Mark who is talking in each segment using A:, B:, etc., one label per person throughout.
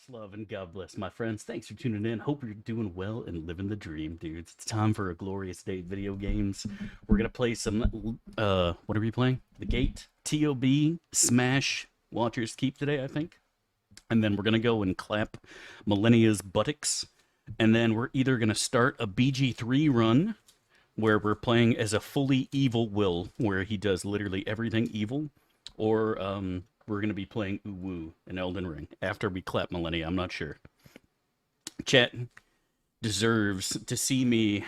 A: Much love and God bless, my friends. Thanks for tuning in. Hope you're doing well and living the dream, dudes. It's time for a glorious day of video games. We're gonna play some. What are we playing? The Gate, TOB, Smash, Watchers Keep today, I think. And then we're gonna go and clap Millennia's buttocks. And then we're either gonna start a BG3 run, where we're playing as a fully evil Will, where he does literally everything evil, or we're going to be playing Uwu in Elden Ring after we clap Millennia. I'm not sure. Chat deserves to see me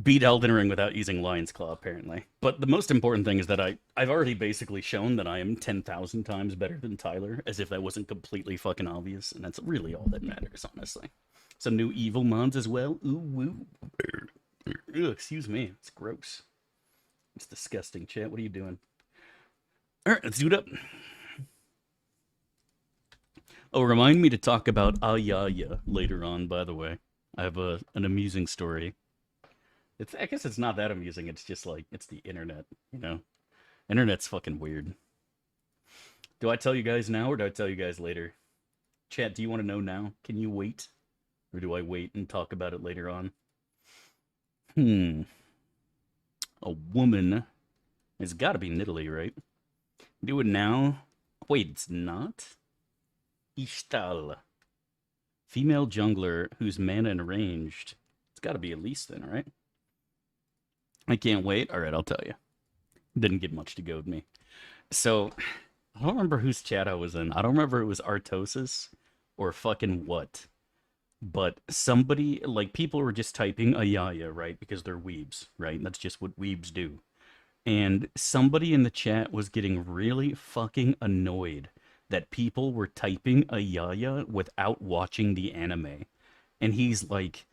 A: beat Elden Ring without using Lion's Claw, apparently. But the most important thing is that I've already basically shown that I am 10,000 times better than Tyler, as if that wasn't completely fucking obvious, and that's really all that matters, honestly. Some new evil mods as well. Uwu. Excuse me. It's gross. It's disgusting. Chat, what are you doing? All right, let's do it up. Oh, remind me to talk about Ayaya later on, by the way. I have an amusing story. I guess it's not that amusing. It's just like, it's the internet, you know? Internet's fucking weird. Do I tell you guys now or do I tell you guys later? Chat, do you want to know now? Can you wait? Or do I wait and talk about it later on? A woman. It's got to be in Italy, right? Do it now. Wait, it's not? Ishtal. Female jungler who's mana and ranged. It's got to be Elise then, right? I can't wait. All right, I'll tell you. Didn't get much to go with me. So, I don't remember whose chat I was in. I don't remember if it was Artosis or fucking what. But somebody, like, people were just typing Ayaya, right? Because they're weebs, right? That's just what weebs do. And somebody in the chat was getting really fucking annoyed that people were typing Ayaya without watching the anime. And he's like,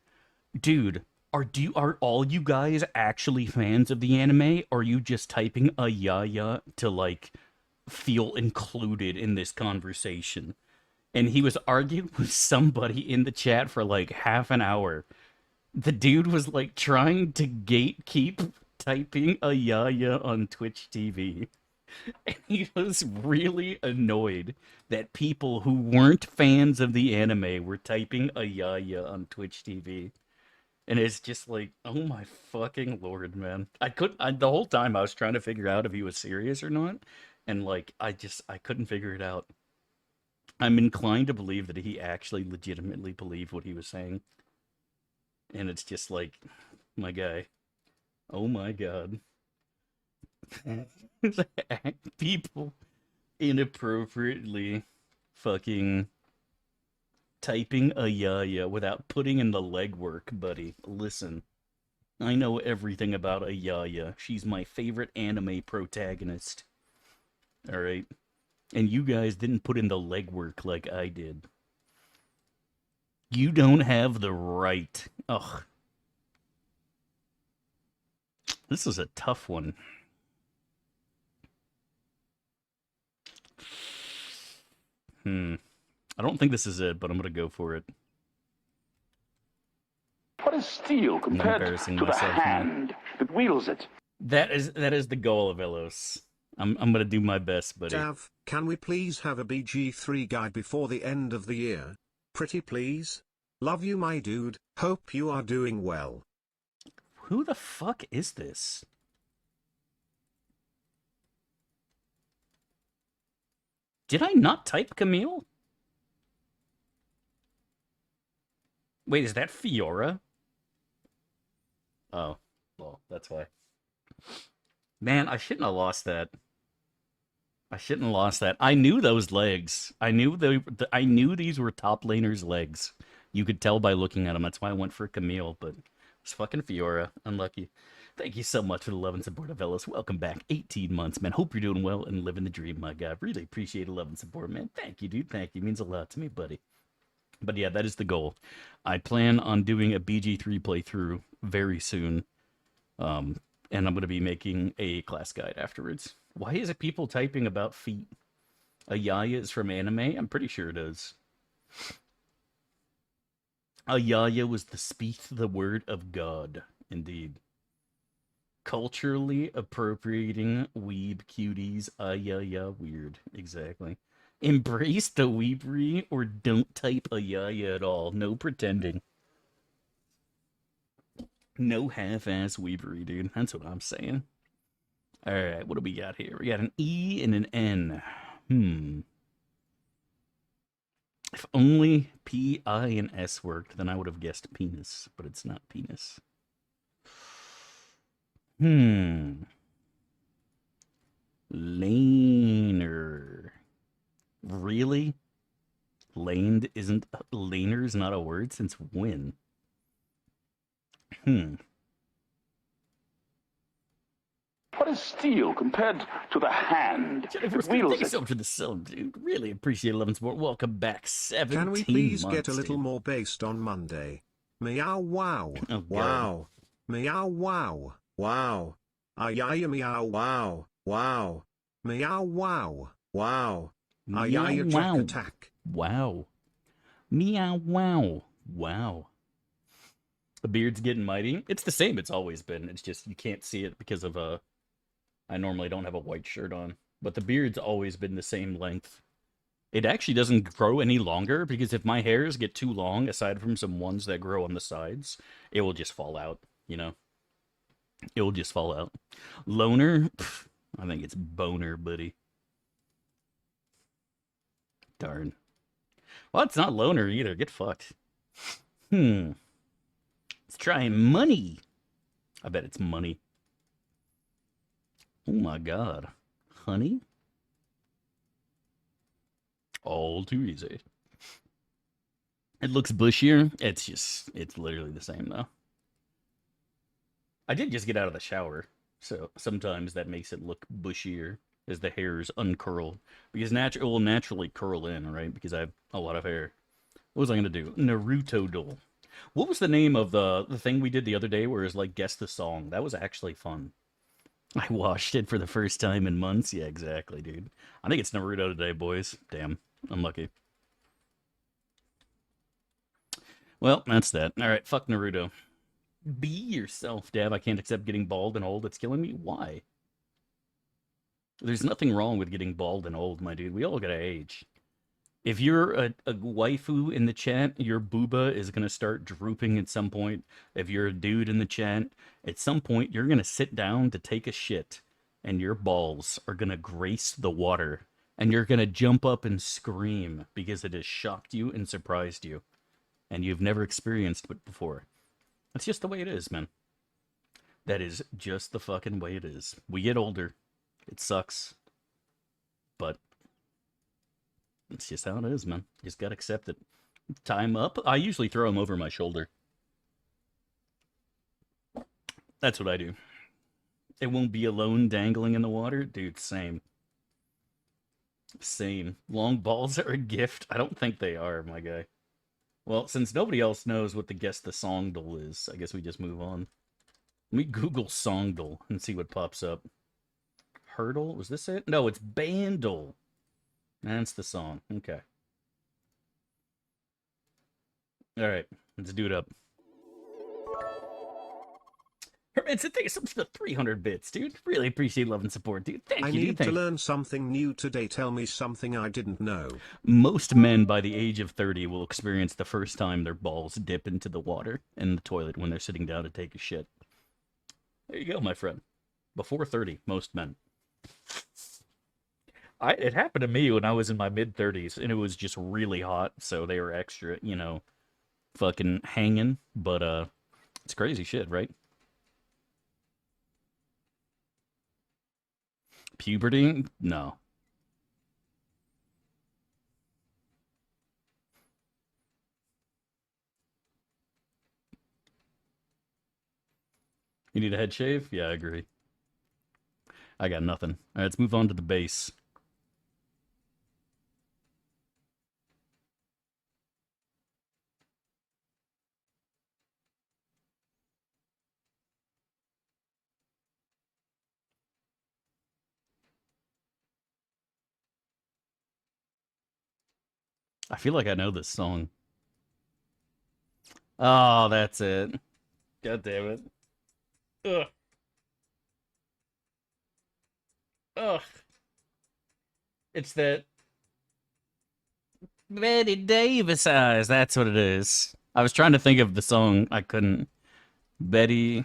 A: dude, are all you guys actually fans of the anime? Or are you just typing Ayaya to, like, feel included in this conversation? And he was arguing with somebody in the chat for like half an hour. The dude was like trying to gatekeep typing Ayaya on Twitch TV. And he was really annoyed that people who weren't fans of the anime were typing Ayaya on Twitch TV. And it's just like, oh my fucking lord, man. The whole time I was trying to figure out if he was serious or not. And like, I couldn't figure it out. I'm inclined to believe that he actually legitimately believed what he was saying. And it's just like, my guy. Oh my god. People inappropriately fucking typing Ayaya without putting in the legwork, buddy. Listen, I know everything about Ayaya. She's my favorite anime protagonist. Alright? And you guys didn't put in the legwork like I did. You don't have the right. Ugh. This is a tough one. I don't think this is it, but I'm gonna go for it.
B: What is steel compared to the hand that wields it?
A: That is the goal of Elos. I'm gonna do my best, buddy.
C: Dav, can we please have a BG3 guide before the end of the year? Pretty please? Love you, my dude. Hope you are doing well.
A: Who the fuck is this? Did I not type Camille? Wait, is that Fiora? Oh, well, that's why. Man, I shouldn't have lost that. I shouldn't have lost that. I knew those legs. I knew these were top laners' legs. You could tell by looking at them. That's why I went for Camille, but it's fucking Fiora. Unlucky. Thank you so much for the love and support of Ellis. Welcome back. 18 months, man. Hope you're doing well and living the dream, my guy. Really appreciate the love and support, man. Thank you, dude. Thank you. It means a lot to me, buddy. But yeah, that is the goal. I plan on doing a BG3 playthrough very soon. And I'm going to be making a class guide afterwards. Why is it people typing about feet? Ayaya is from anime? I'm pretty sure it is. Ayaya was the word of God, indeed. Culturally appropriating weeb cuties. Ayaya, weird. Exactly. Embrace the weepery or don't type a yaya at all. No pretending. No half-ass weepery, dude. That's what I'm saying. Alright, what do we got here? We got an E and an N. If only P, I, and S worked, then I would have guessed penis, but it's not penis. Laner. Really? Laned isn't... Laner's not a word since when?
B: What is steel compared to the hand that wields it?
A: To the sub, dude. Really appreciate 11 support. Welcome back. 17
C: Can we please
A: months,
C: get a little
A: dude.
C: more based on Monday? Meow wow.
A: Oh,
C: wow. Meow wow. Wow. Ayaya meow wow. Wow. Meow wow. Wow. Ayaya jack attack.
A: Wow. Meow wow. Wow. The beard's getting mighty. It's the same it's always been. It's just you can't see it because of I normally don't have a white shirt on. But the beard's always been the same length. It actually doesn't grow any longer because if my hairs get too long, aside from some ones that grow on the sides, it will just fall out, you know? It will just fall out. Loner? Pff, I think it's boner, buddy. Darn. Well, it's not loner either. Get fucked. Let's try money. I bet it's money. Oh my god. Honey? All too easy. It looks bushier. It's literally the same though. I did just get out of the shower, so sometimes that makes it look bushier as the hairs uncurl. Because it will naturally curl in, right? Because I have a lot of hair. What was I gonna do? Naruto doll. What was the name of the thing we did the other day where it was like guess the song? That was actually fun. I watched it for the first time in months. Yeah, exactly, dude. I think it's Naruto today, boys. Damn, unlucky. Well, that's that. All right, fuck Naruto. Be yourself, Dab. I can't accept getting bald and old. It's killing me. Why? There's nothing wrong with getting bald and old, my dude. We all gotta age. If you're a waifu in the chat, your booba is going to start drooping at some point. If you're a dude in the chat, at some point you're going to sit down to take a shit, and your balls are going to grace the water, and you're going to jump up and scream because it has shocked you and surprised you, and you've never experienced it before. That's just the way it is, man. That is just the fucking way it is. We get older. It sucks. But it's just how it is, man. You just gotta accept it. Time up. I usually throw them over my shoulder. That's what I do. It won't be alone dangling in the water. Dude, same. Same. Long balls are a gift. I don't think they are, my guy. Well, since nobody else knows what the guess the songdle is, I guess we just move on. Let me Google songdle and see what pops up. Hurdle? Was this it? No, it's bandle. That's the song. Okay. Alright, let's do it up. Hermanson, thank you so much for the 300 bits, dude. Really appreciate love and support, dude. Thank you, dude.
C: I need to learn something new today. Tell me something I didn't know.
A: Most men by the age of 30 will experience the first time their balls dip into the water in the toilet when they're sitting down to take a shit. There you go, my friend. Before 30, most men. It happened to me when I was in my mid-30s, and it was just really hot, so they were extra, you know, fucking hanging, but, it's crazy shit, right? Puberty? No. You need a head shave? Yeah, I agree. I got nothing. All right, let's move on to the base. I feel like I know this song. Oh, that's it. God damn it. Ugh. Ugh. It's that Betty Davis eyes. That's what it is. I was trying to think of the song. I couldn't. Betty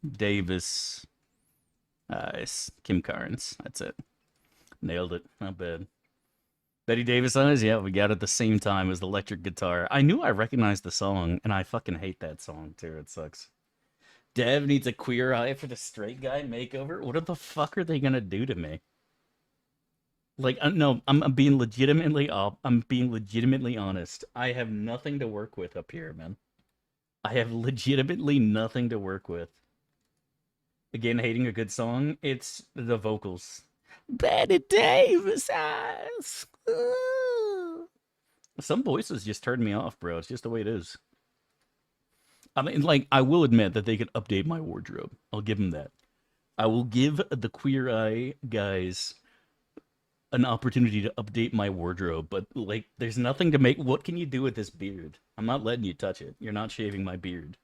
A: Davis eyes. Kim Carnes. That's it. Nailed it. Not bad. Betty Davis eyes. Yeah, we got it at the same time as the electric guitar. I knew I recognized the song, and I fucking hate that song too. It sucks. Dev needs a queer eye for the straight guy makeover. What the fuck are they gonna do to me? Like, no, I'm being legitimately honest. I have nothing to work with up here, man. I have legitimately nothing to work with. Again, hating a good song, it's the vocals. Betty Davis eyes. Some voices just turn me off, bro. It's just the way it is. I mean, like, I will admit that they could update my wardrobe. I'll give them that. I will give the Queer Eye guys an opportunity to update my wardrobe, but, like, there's nothing to make... What can you do with this beard? I'm not letting you touch it. You're not shaving my beard.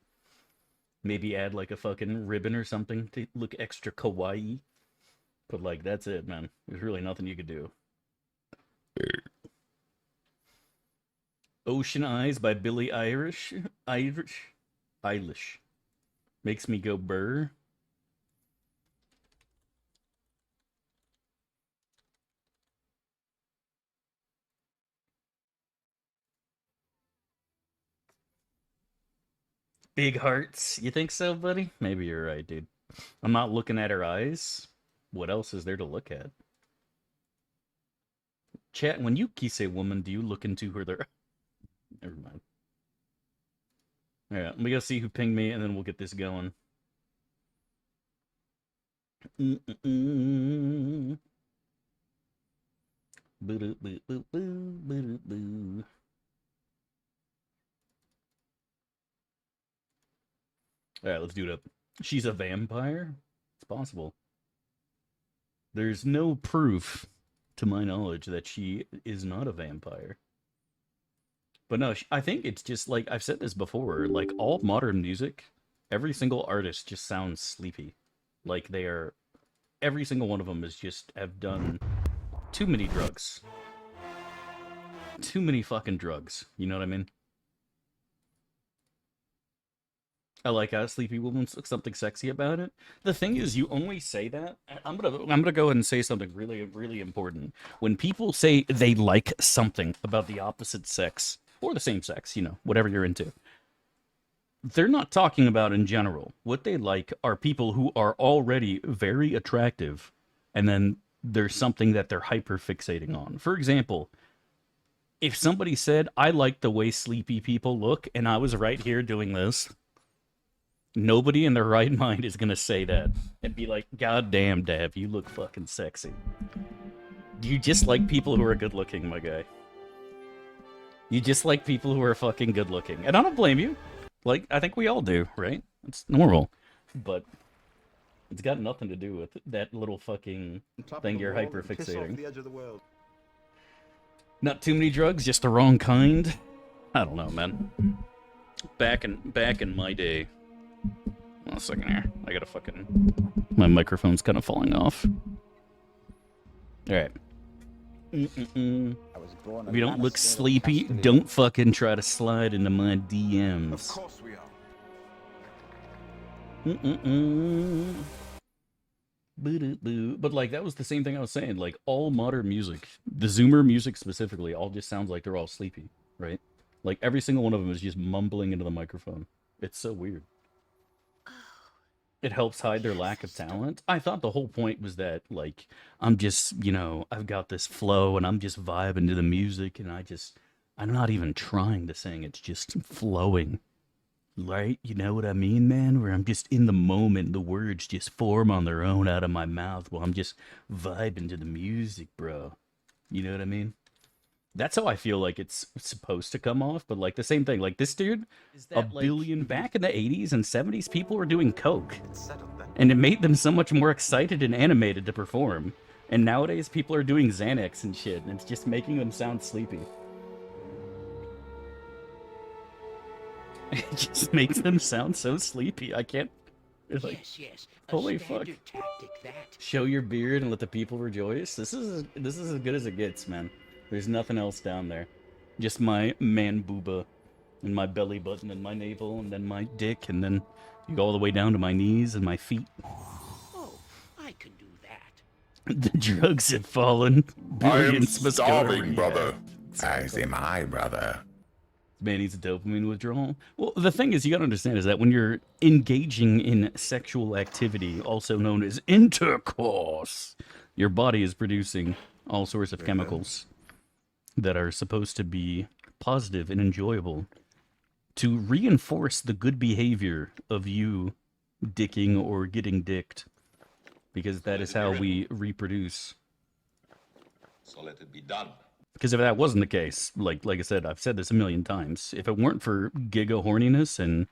A: Maybe add, like, a fucking ribbon or something to look extra kawaii. But, like, that's it, man. There's really nothing you could do. Ocean Eyes by Billie Eilish. Makes me go burr. Big hearts. You think so, buddy? Maybe you're right, dude. I'm not looking at her eyes. What else is there to look at? Chat, when you kiss a woman, do you look into her there? Never mind. Alright, let me go see who pinged me, and then we'll get this going. Alright, let's do it up. She's a vampire? It's possible. There's no proof, to my knowledge, that she is not a vampire. But no, I think it's just, like, I've said this before, like, all modern music, every single artist just sounds sleepy. Like, they are... Every single one of them is just, have done too many drugs. Too many fucking drugs. You know what I mean? I like how Sleepy Woman's something sexy about it. The thing is, you only say that. I'm gonna go ahead and say something really, really important. When people say they like something about the opposite sex or the same sex, you know, whatever you're into, they're not talking about in general. What they like are people who are already very attractive, and then there's something that they're hyper fixating on. For example, if somebody said, "I like the way sleepy people look," and I was right here doing this. Nobody in their right mind is gonna say that and be like, "God damn, Dev, you look fucking sexy." You just like people who are good looking, my guy. You just like people who are fucking good looking. And I don't blame you. Like, I think we all do, right? It's normal. But it's got nothing to do with that little fucking thing you're hyper fixating. Not too many drugs, just the wrong kind. I don't know, man. Back in my day. One second here. I gotta fucking... My microphone's kind of falling off. Alright. If you don't look sleepy, don't fucking try to slide into my DMs. Of course we are. But, like, that was the same thing I was saying. Like, all modern music, the Zoomer music specifically, all just sounds like they're all sleepy, right? Like, every single one of them is just mumbling into the microphone. It's so weird. It helps hide their lack of talent. I thought the whole point was that, like, I'm just, you know, I've got this flow and I'm just vibing to the music and I'm not even trying to sing. It's just flowing. Right? You know what I mean, man? Where I'm just in the moment. The words just form on their own out of my mouth while I'm just vibing to the music, bro. You know what I mean? That's how I feel like it's supposed to come off, but, like, the same thing. Like, this dude, back in the 80s and 70s, people were doing coke. And it made them so much more excited and animated to perform. And nowadays, people are doing Xanax and shit, and it's just making them sound sleepy. It just makes them sound so sleepy. I can't... Like, yes. Holy fuck. Show your beard and let the people rejoice. This is as good as it gets, man. There's nothing else down there. Just my man booba and my belly button and my navel and then my dick and then you go all the way down to my knees and my feet.
D: Oh, I can do that.
A: The drugs have fallen. Billions must go to
E: starving, brother.
A: Exactly.
E: As am I, brother.
A: Man needs a dopamine withdrawal. Well, the thing is, you gotta understand is that when you're engaging in sexual activity, also known as intercourse, your body is producing all sorts of chemicals that are supposed to be positive and enjoyable to reinforce the good behavior of you dicking or getting dicked, because that is how we reproduce.
E: So let it be done.
A: Because if that wasn't the case, like I said, I've said this a million times, if it weren't for giga horniness and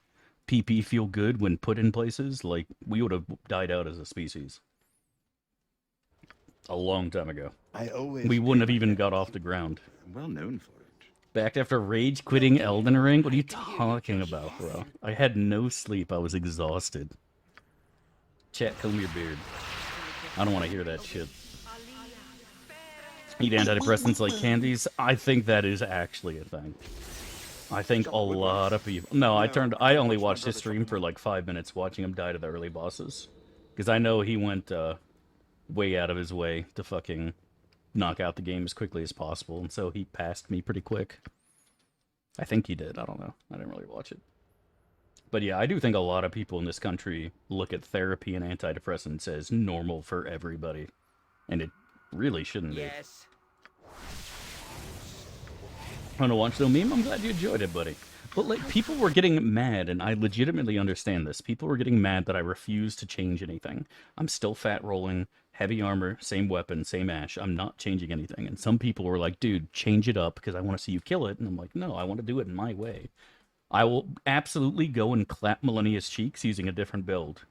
A: PP feel good when put in places, like, we would have died out as a species. A long time ago. We wouldn't have even got off the ground.
F: I'm well known for it.
A: Back after rage quitting Elden Ring? What are you talking about, bro? I had no sleep. I was exhausted. Chat, comb your beard. I don't want to hear that shit. Eat antidepressants like candies? I think that is actually a thing. I think a lot of people... No, I only watched his stream for like 5 minutes watching him die to the early bosses. Because I know he went way out of his way to fucking knock out the game as quickly as possible. And so he passed me pretty quick. I think he did. I don't know. I didn't really watch it. But yeah, I do think a lot of people in this country look at therapy and antidepressants as normal for everybody. And it really shouldn't be.
D: Yes.
A: Want to watch the meme? I'm glad you enjoyed it, buddy. But like, people were getting mad, and I legitimately understand this. People were getting mad that I refused to change anything. I'm still fat rolling, heavy armor, same weapon, same ash. I'm not changing anything. And some people were like, dude, change it up because I want to see you kill it. And I'm like, no, I want to do it in my way. I will absolutely go and clap Millennia's cheeks using a different build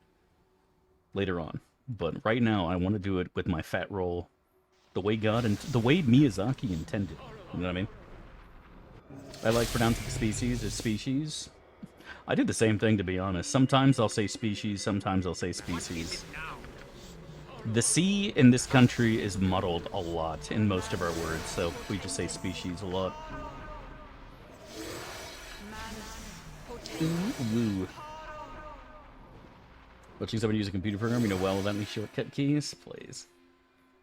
A: later on. But right now, I want to do it with my fat roll the way God and the way Miyazaki intended. You know what I mean? I like pronouncing species as species. I do the same thing, to be honest. Sometimes I'll say species, sometimes I'll say species. The C in this country is muddled a lot in most of our words, so we just say species a lot. Ooh. Watching someone use a computer program, you know well without any shortcut keys? Please.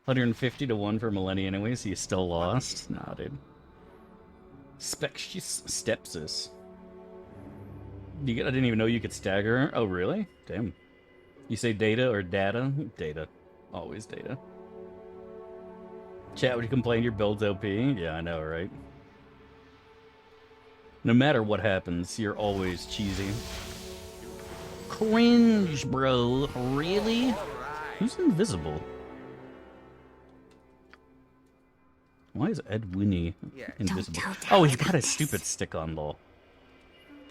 A: 150 to 1 for Millennia anyways, so you still lost? Nah, dude. Spectius Stepsis. I didn't even know you could stagger. Oh, really? Damn. You say data or data? Data. Always data. Chat, would you complain your build's OP? Yeah, I know, right? No matter what happens, you're always cheesy. Cringe, bro. Really? Who's invisible? Why is Ed Winnie invisible? Oh, he's got a stupid stick-on, lol.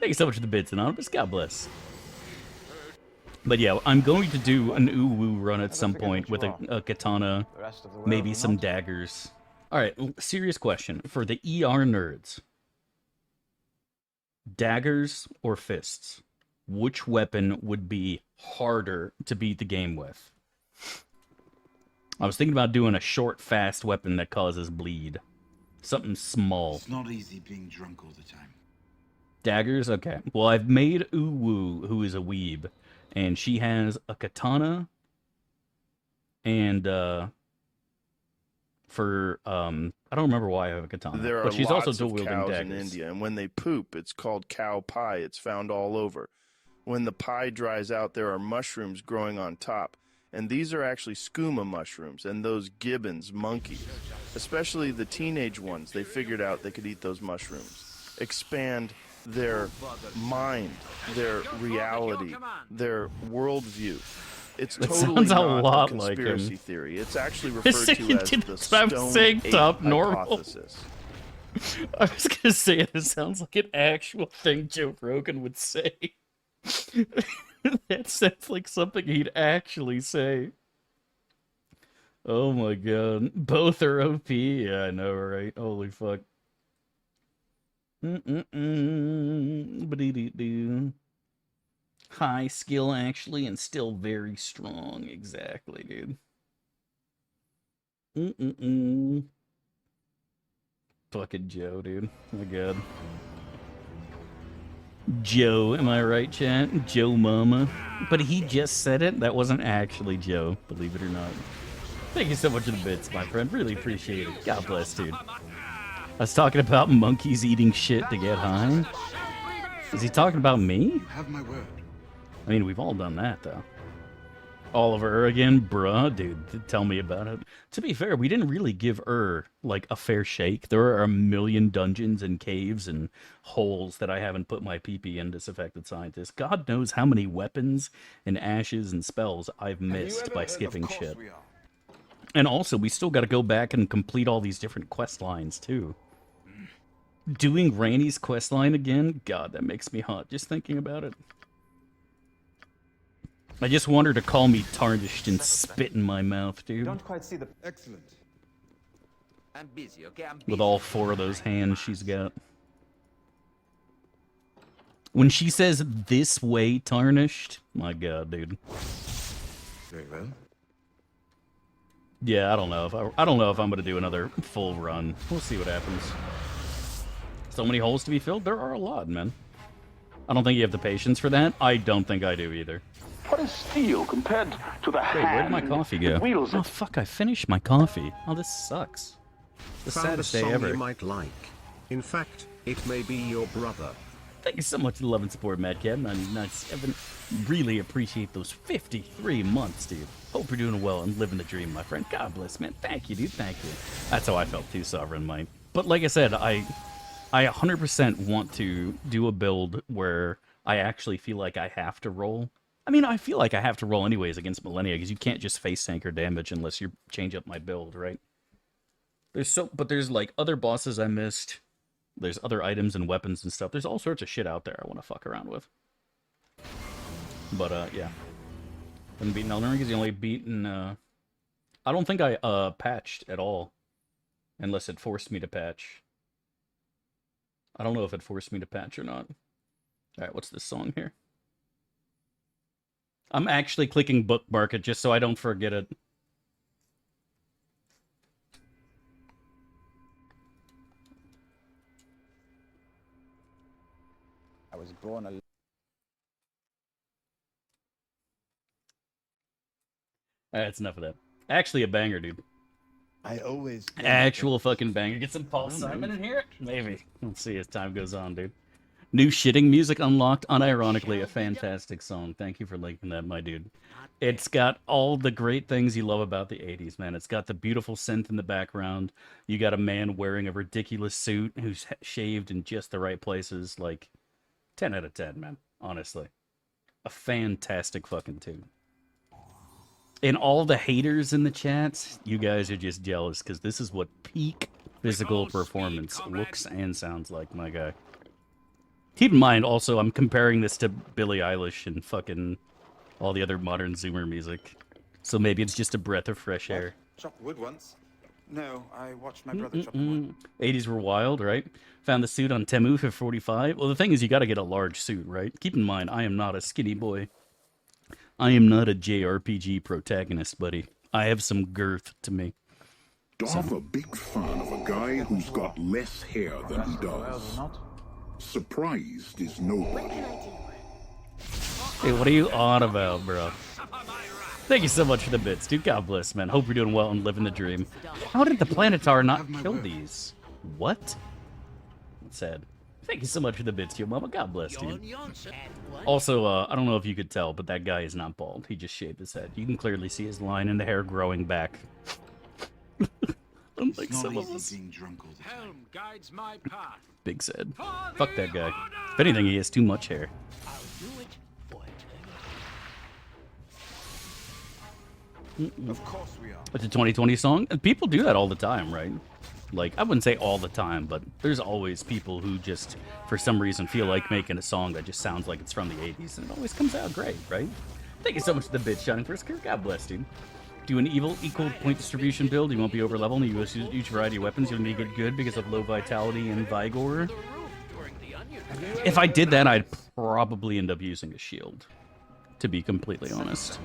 A: Thank you so much for the bits, Anonymous. God bless. But yeah, I'm going to do an Uwu run at some point with a katana, maybe some daggers. Alright, serious question. For the ER nerds, daggers or fists? Which weapon would be harder to beat the game with? I was thinking about doing a short, fast weapon that causes bleed. Something small.
F: It's not easy being drunk all the time.
A: Daggers? Okay. Well, I've made Uwu, who is a weeb, and she has a katana, and, I don't remember why I have a katana.
G: There are
A: but she's
G: lots
A: also
G: of
A: dual-wielding
G: cows
A: daggers.
G: in India, and when they poop, it's called cow pie. It's found all over. When the pie dries out, there are mushrooms growing on top. And these are actually skooma mushrooms, and those gibbons, monkeys, especially the teenage ones, they figured out they could eat those mushrooms. Expand their mind, their reality, their worldview. It's
A: That
G: totally
A: sounds a
G: not
A: lot
G: a
A: like
G: conspiracy
A: him.
G: theory. It's actually referred to as the
A: That's what I'm
G: stone
A: saying,
G: ape
A: top normal.
G: hypothesis.
A: I was gonna say it sounds like an actual thing Joe Rogan would say. That sounds like something he'd actually say. Oh my god. Both are OP. Yeah, I know, right? Holy fuck. Ba-dee-dee-doo. High skill, actually, and still very strong. Exactly, dude. Fucking Joe, dude. Oh my god. Joe, am I right, chat? Joe Mama. But he just said it. That wasn't actually Joe, believe it or not. Thank you so much for the bits, my friend. Really appreciate it. God bless, dude. I was talking about monkeys eating shit to get high. Is he talking about me?
F: Have my word.
A: I mean, we've all done that, though. Oliver again, bruh, dude, tell me about it. To be fair, we didn't really give like, a fair shake. There are a million dungeons and caves and holes that I haven't put my PP in, Disaffected Scientist. God knows how many weapons and ashes and spells I've missed by skipping shit. And also, we still gotta go back and complete all these different quest lines, too. Doing Ranny's quest line again? God, that makes me hot just thinking about it. I just want her to call me tarnished and spit in my mouth, dude.
H: Don't quite see the excellent.
D: I'm busy, okay? I'm busy.
A: With all 4 of those hands she's got. When she says this way tarnished, my god, dude.
F: Very well.
A: Yeah, I don't know if I'm gonna do another full run. We'll see what happens. So many holes to be filled? There are a lot, man. I don't think you have the patience for that. I don't think I do either.
B: What is steel compared to the
A: Wait,
B: hand
A: where'd my coffee go?
B: that wields
A: Oh
B: it?
A: fuck, I finished my coffee. Oh, this sucks. The
C: Found a
A: saddest day
C: song
A: ever.
C: you might like. In fact, it may be your brother.
A: Thank you so much for the love and support, MadCat997. Really appreciate those 53 months, dude. Hope you're doing well and living the dream, my friend. God bless, man. Thank you, dude. Thank you. That's how I felt too, Sovereign Might. But like I said, I 100% want to do a build where I actually feel like I have to roll. I mean, I feel like I have to roll anyways against Millennia, because you can't just face tanker damage unless you change up my build, right? But there's like other bosses I missed. There's other items and weapons and stuff. There's all sorts of shit out there I want to fuck around with. But yeah. Haven't beaten Elden Ring, because the only beaten I don't think I patched at all. Unless it forced me to patch. I don't know if it forced me to patch or not. Alright, what's this song here? I'm actually clicking bookmark it just so I don't forget it.
H: I was born a
A: That's enough of that. Actually a banger, dude.
F: I always
A: Actual fucking banger. Get some Paul Simon in here? Maybe. We'll see as time goes on, dude. New shitting music unlocked. Unironically, a fantastic song. Thank you for linking that, my dude. It's got all the great things you love about the 80s, man. It's got the beautiful synth in the background. You got a man wearing a ridiculous suit who's shaved in just the right places. Like, 10 out of 10, man. Honestly. A fantastic fucking tune. And all the haters in the chats, you guys are just jealous, because this is what peak physical performance looks and sounds like, my guy. Keep in mind, also, I'm comparing this to Billie Eilish and fucking all the other modern Zoomer music. So maybe it's just a breath of fresh air.
F: chopped wood once. No, I watched my brother chop wood.
A: 80s were wild, right? Found the suit on Temu for 45. Well, the thing is, you gotta get a large suit, right? Keep in mind, I am not a skinny boy. I am not a JRPG protagonist, buddy. I have some girth to me.
I: I'm a big fan of a guy who's got less hair than he does. Surprised is nobody.
A: Hey, what are you on about, bro? Thank you so much for the bits, dude. God bless, man. Hope you're doing well and living the dream. How did the Planetar not kill these? What? That's sad. Thank you so much for the bits, yo mama. God bless, dude. Also, I don't know if you could tell, but that guy is not bald. He just shaved his head. You can clearly see his line and the hair growing back. Unlike some of us.
D: Helm guides my path.
A: Big sad. Fuck that guy. If anything, he has too much hair.
D: I'll do it for eternity.
F: Of course we are.
A: It's a 2020 song. People do that all the time, right? Like, I wouldn't say all the time, but there's always people who just, for some reason, feel like making a song that just sounds like it's from the 80s, and it always comes out great, right? Thank you so much for the bit, Shining Frisker. God bless, dude. Do an evil equal point distribution build. You won't be over level, and you use each variety of weapons. You'll make it good because of low vitality and vigor. If I did that, I'd probably end up using a shield. To be completely honest,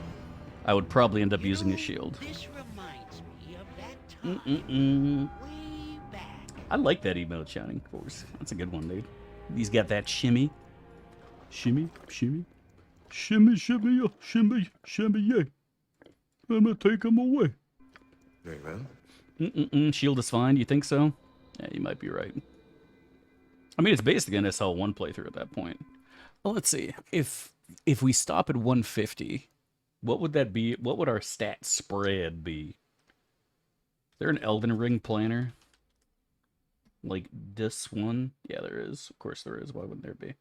A: I would probably end up using a shield.
D: This reminds me of that time way back.
A: I like that emote, Shining Force. That's a good one, dude. He's got that shimmy. Shimmy, shimmy. Shimmy, shimmy, shimmy, shimmy, yeah. I'm gonna take him away.
E: Very well.
A: Shield is fine, you think so? Yeah, you might be right. I mean, it's basically an SL1 playthrough at that point. Well, let's see. If we stop at 150, what would that be? What would our stat spread be? Is there an Elden Ring planner? Like this one? Yeah, there is. Of course there is. Why wouldn't there be?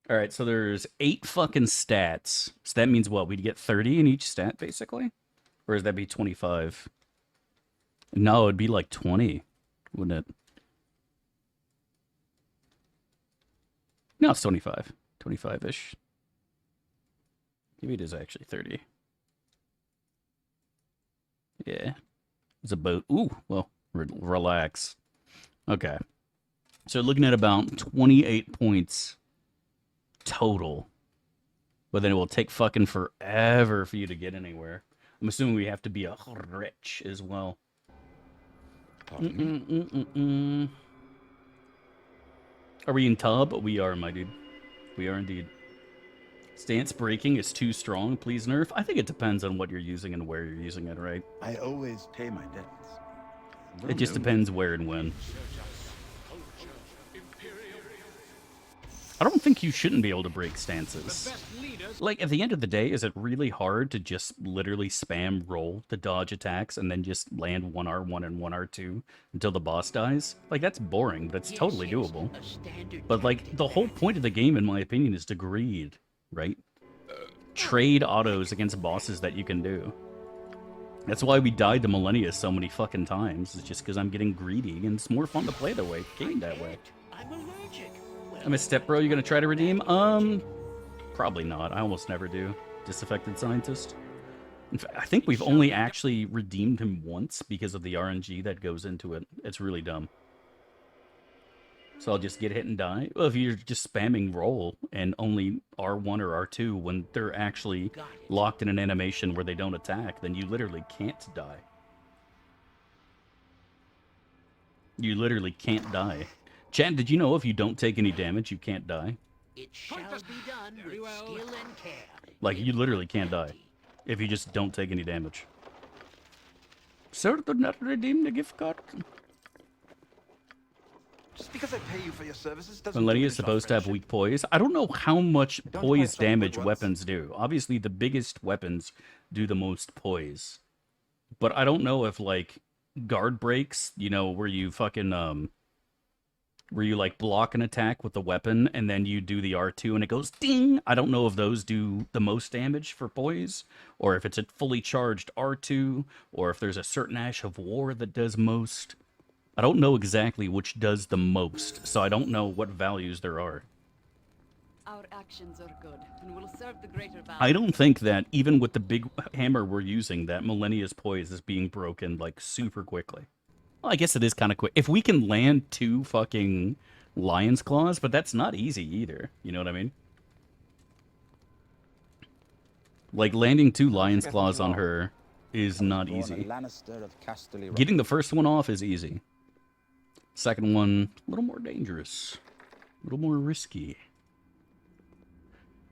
A: Alright, so there's 8 fucking stats. So that means what? We'd get 30 in each stat, basically? Or does that be 25? No, it'd be like 20, wouldn't it? No, it's 25. 25-ish. Maybe it is actually 30. Yeah. It's about... Ooh, well, relax. Okay. So looking at about 28 points total. But then it will take fucking forever for you to get anywhere. I'm assuming we have to be a rich as well. Are we in tub? We are, my dude. We are indeed. Stance breaking is too strong. Please nerf. I think it depends on what you're using and where you're using it, right?
F: I always pay my debts.
A: It just depends where and when. I don't think you shouldn't be able to break stances. Like, at the end of the day, is it really hard to just literally spam roll the dodge attacks and then just land 1R1 and 1R2 until the boss dies? Like, that's boring, but it's totally doable. But, like, the whole point of the game, in my opinion, is to greed, right? Trade autos against bosses that you can do. That's why we died to Millennia so many fucking times. It's just because I'm getting greedy, and it's more fun to play the game that way.
D: I'm allergic.
A: I'm a step bro. You gonna try to redeem? Probably not. I almost never do. Disaffected Scientist. In fact, I think we've only actually redeemed him once because of the RNG that goes into it. It's really dumb. So I'll just get hit and die. Well, if you're just spamming roll and only R1 or R2 when they're actually locked in an animation where they don't attack, then you literally can't die. You literally can't die. Chat, did you know if you don't take any damage, you can't die?
D: It shall be done with skill and care.
A: Like, you literally can't die if you just don't take any damage. Sir, do not redeem the gift card.
F: Just because I pay you for your services doesn't
A: Millennia is supposed to have weak poise. I don't know how much poise damage weapons do. Obviously, the biggest weapons do the most poise. But I don't know if, like, guard breaks, you know, where you fucking, where you, like, block an attack with the weapon, and then you do the R2, and it goes ding! I don't know if those do the most damage for poise, or if it's a fully charged R2, or if there's a certain Ash of War that does most. I don't know exactly which does the most, so I don't know what values there are.
J: Our actions are good, and will serve the greater value.
A: I don't think that, even with the big hammer we're using, that Millennia's poise is being broken, like, super quickly. Well, I guess it is kind of quick. If we can land 2 fucking Lion's Claws, but that's not easy either. You know what I mean? Like, landing 2 Lion's Claws on her is not easy. Getting the first one off is easy. Second one, a little more dangerous. A little more risky.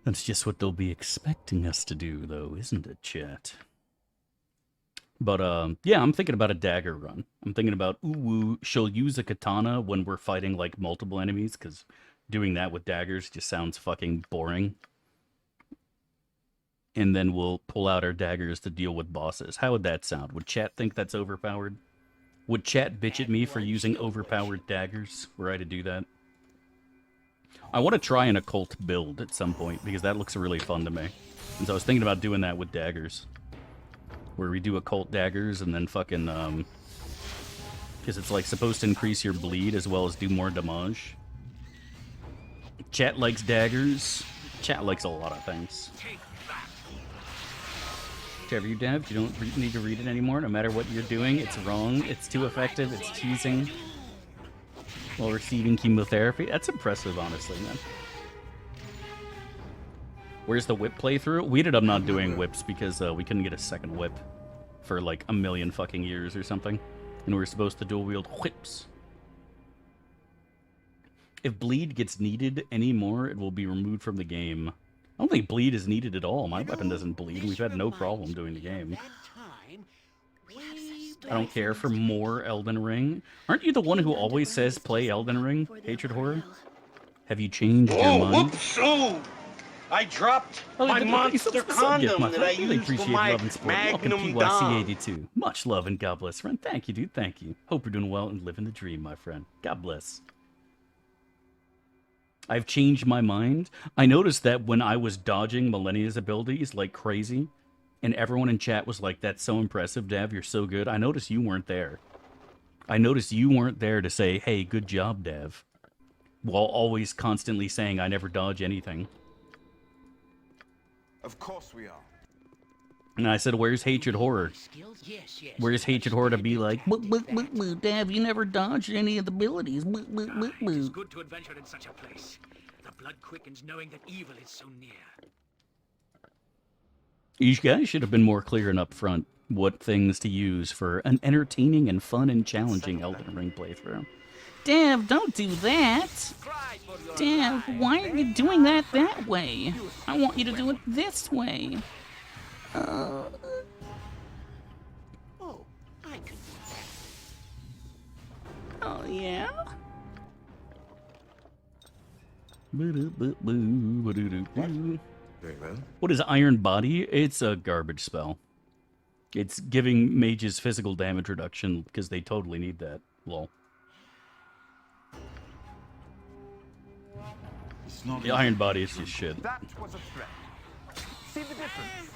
A: That's just what they'll be expecting us to do, though, isn't it, chat? But, yeah, I'm thinking about a dagger run. I'm thinking about, ooh, she'll use a katana when we're fighting, like, multiple enemies, because doing that with daggers just sounds fucking boring. And then we'll pull out our daggers to deal with bosses. How would that sound? Would chat think that's overpowered? Would chat bitch at me for using overpowered daggers were I to do that? I want to try an occult build at some point, because that looks really fun to me. And so I was thinking about doing that with daggers. Where we do occult daggers and then fucking, because it's like supposed to increase your bleed as well as do more damage. Chat likes daggers. Chat likes a lot of things. Whichever you dev, you don't need to read it anymore. No matter what you're doing, it's wrong. It's too effective. It's cheesing. While receiving chemotherapy. That's impressive, honestly, man. Where's the whip playthrough? We ended up not doing whips because we couldn't get a second whip for like a million fucking years or something. And we were supposed to dual wield whips. If bleed gets needed anymore, it will be removed from the game. I don't think bleed is needed at all. My weapon doesn't bleed, and we've had no problem doing the game. I don't care for more Elden Ring. Aren't you the one who always says play Elden Ring, Hatred Horror? Have you changed your mind?
K: Whoops! Oh, I dropped my monster condom that I used for my Magnum Dom.
A: PYC82. Much love and God bless, friend. Thank you, dude. Thank you. Hope you're doing well and living the dream, my friend. God bless. I've changed my mind. I noticed that when I was dodging Millennia's abilities like crazy, and everyone in chat was like, that's so impressive, Dav, you're so good. I noticed you weren't there. I noticed you weren't there to say, hey, good job, Dav. While always constantly saying, I never dodge anything.
F: Of course we are.
A: And I said, where's Hatred Horror? Where's Hatred Horror to be like, Dav, you never dodged any of the abilities.
D: It's good to adventure in such a place. The blood quickens knowing that evil is so near.
A: You guys should have been more clear and upfront what things to use for an entertaining and fun and challenging Elden Ring playthrough. Dav, don't do that! Dav, why are you doing that way? I want you to do it this way.
D: Oh, I can do that.
A: Oh, yeah?
F: Very well.
A: What is Iron Body? It's a garbage spell. It's giving mages physical damage reduction because they totally need that. Lol. The Iron Body is just shit.
F: That was a threat. See the difference?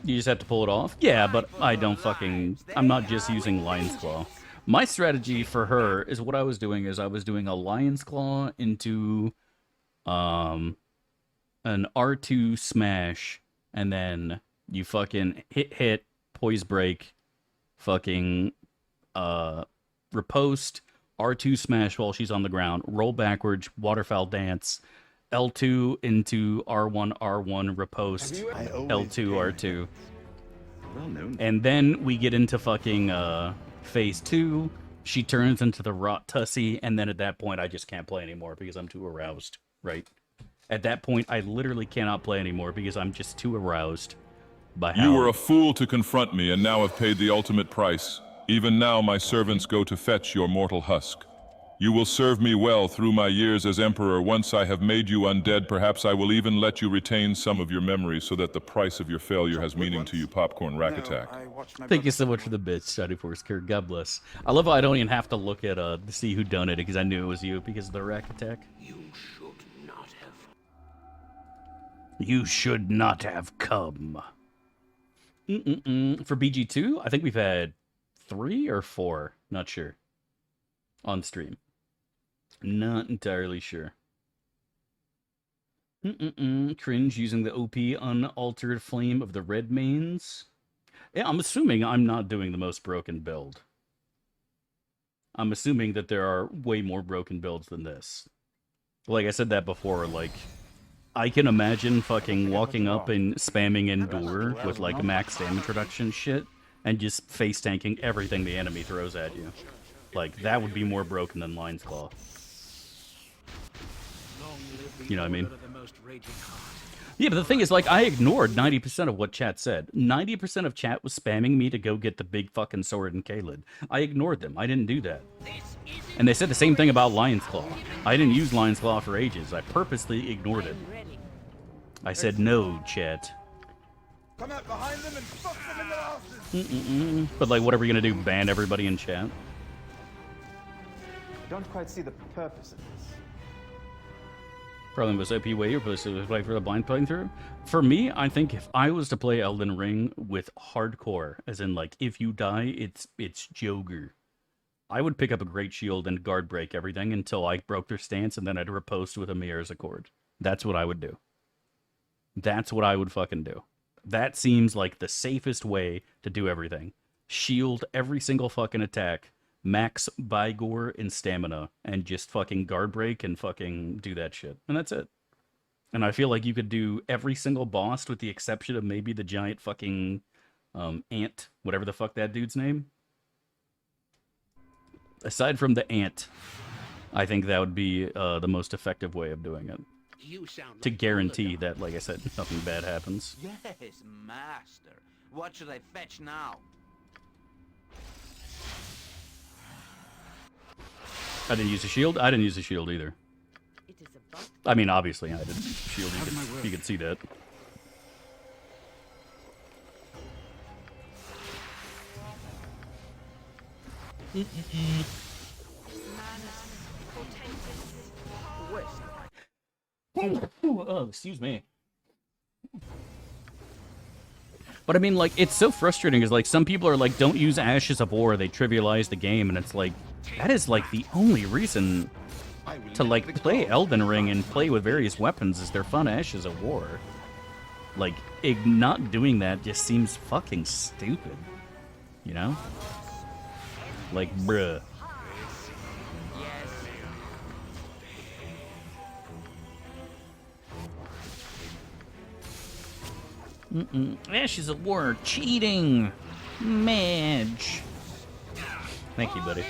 A: You just have to pull it off? Yeah, but I don't fucking... I'm not just using Lion's Claw. My strategy for her is what I was doing is I was doing a Lion's Claw into an R2 smash, and then you fucking hit, poise break, fucking riposte, R2 smash while she's on the ground, roll backwards, waterfowl dance, L2 into R1, R1, riposte, L2, R2.
F: Well known.
A: And then we get into fucking phase 2. She turns into the Rot Tussie, and then at that point I just can't play anymore because I'm too aroused, right? At that point I literally cannot play anymore because I'm just too aroused by how...
L: You were a fool to confront me and now have paid the ultimate price. Even now my servants go to fetch your mortal husk. You will serve me well through my years as Emperor. Once I have made you undead, perhaps I will even let you retain some of your memories so that the price of your failure has meaning to you, Popcorn Rack Attack.
A: Thank you so much for the bits, Shady Force Care. God bless. I love how I don't even have to look at to see who done it because I knew it was you because of the Rack Attack.
D: You should not have.
A: You should not have come. For BG2, I think we've had 3 or 4, not sure, on stream. Not entirely sure. Cringe using the OP unaltered flame of the red mains. Yeah, I'm assuming I'm not doing the most broken build. I'm assuming that there are way more broken builds than this. Like I said that before, like, I can imagine fucking walking up and spamming Endure with like max damage reduction shit and just face tanking everything the enemy throws at you. Like, that would be more broken than Lion's Claw. You know what I mean? Yeah, but the thing is, like, I ignored 90% of what chat said. 90% of chat was spamming me to go get the big fucking sword in Caelid. I ignored them. I didn't do that. And they said the same thing about Lion's Claw. I didn't use Lion's Claw for ages. I purposely ignored it. I said no, chat.
F: Come out behind them and fuck them in the asses.
A: But, like, what are we gonna do? Ban everybody in chat?
F: I don't quite see the purpose of this.
A: Probably was OP way you're supposed to play for the blind playthrough. For me, I think if I was to play Elden Ring with hardcore, as in like if you die, it's Joger, I would pick up a great shield and guard break everything until I broke their stance, and then I'd riposte with a Mirror's Accord. That's what I would do. That's what I would fucking do. That seems like the safest way to do everything. Shield every single fucking attack. Max Bygore and stamina, and just fucking guard break and fucking do that shit. And that's it. And I feel like you could do every single boss with the exception of maybe the giant fucking ant, whatever the fuck that dude's name. Aside from the ant, I think that would be the most effective way of doing it. To guarantee that, like I said, nothing bad happens.
M: Yes, master. What should I fetch now?
A: I didn't use a shield. I didn't use a shield either. I mean, obviously, I didn't shield. You could see that. Oh, excuse me. But I mean, like, it's so frustrating because, like, some people are like, don't use Ashes of War, they trivialize the game, and it's like, that is, like, the only reason to, like, play Elden Ring and play with various weapons is they're fun Ashes of War. Like, not doing that just seems fucking stupid. You know? Like, bruh. Ashes of War, cheating, Madge. Thank you, buddy.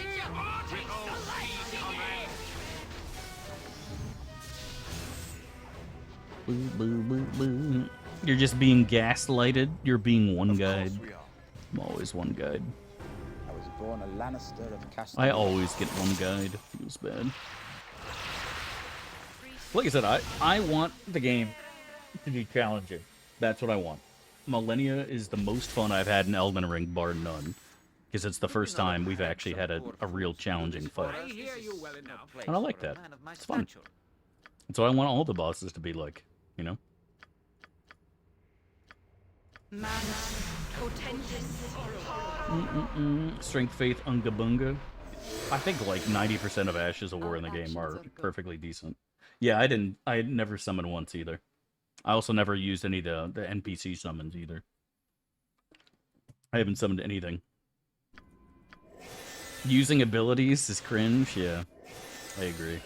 A: Boo, boo, boo, boo. You're just being gaslighted. You're being one guide. I'm always one guide.
H: I was born a Lannister of Castle.
A: I always get one guide. Feels bad. Like I said, I want the game to be challenging. That's what I want. Millennia is the most fun I've had in Elden Ring, bar none. Because it's the first time we've actually had a real challenging fight. And I like that. It's fun. That's what I want all the bosses to be like, you know? Strength, Faith, Unga Bunga. I think like 90% of Ashes of War in the game are perfectly decent. Yeah, I had never summoned once either. I also never used any of the NPC summons either. I haven't summoned anything. Using abilities is cringe, yeah. I agree.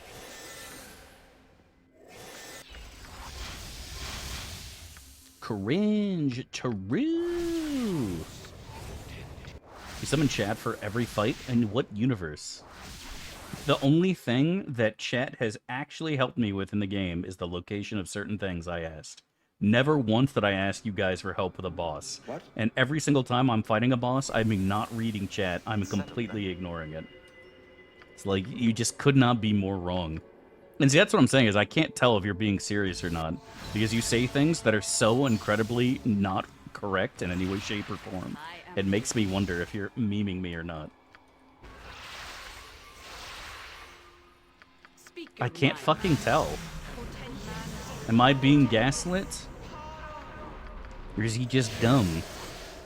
A: Cringe, true. You summon chat for every fight? In what universe? The only thing that chat has actually helped me with in the game is the location of certain things I asked. Never once did I ask you guys for help with a boss. What? And every single time I'm fighting a boss, I mean not reading chat, I'm completely ignoring it. It's like, you just could not be more wrong. And see, that's what I'm saying, is I can't tell if you're being serious or not. Because you say things that are so incredibly not correct in any way, shape, or form. It makes me wonder if you're memeing me or not. I can't fucking tell. Am I being gaslit? Or is he just dumb?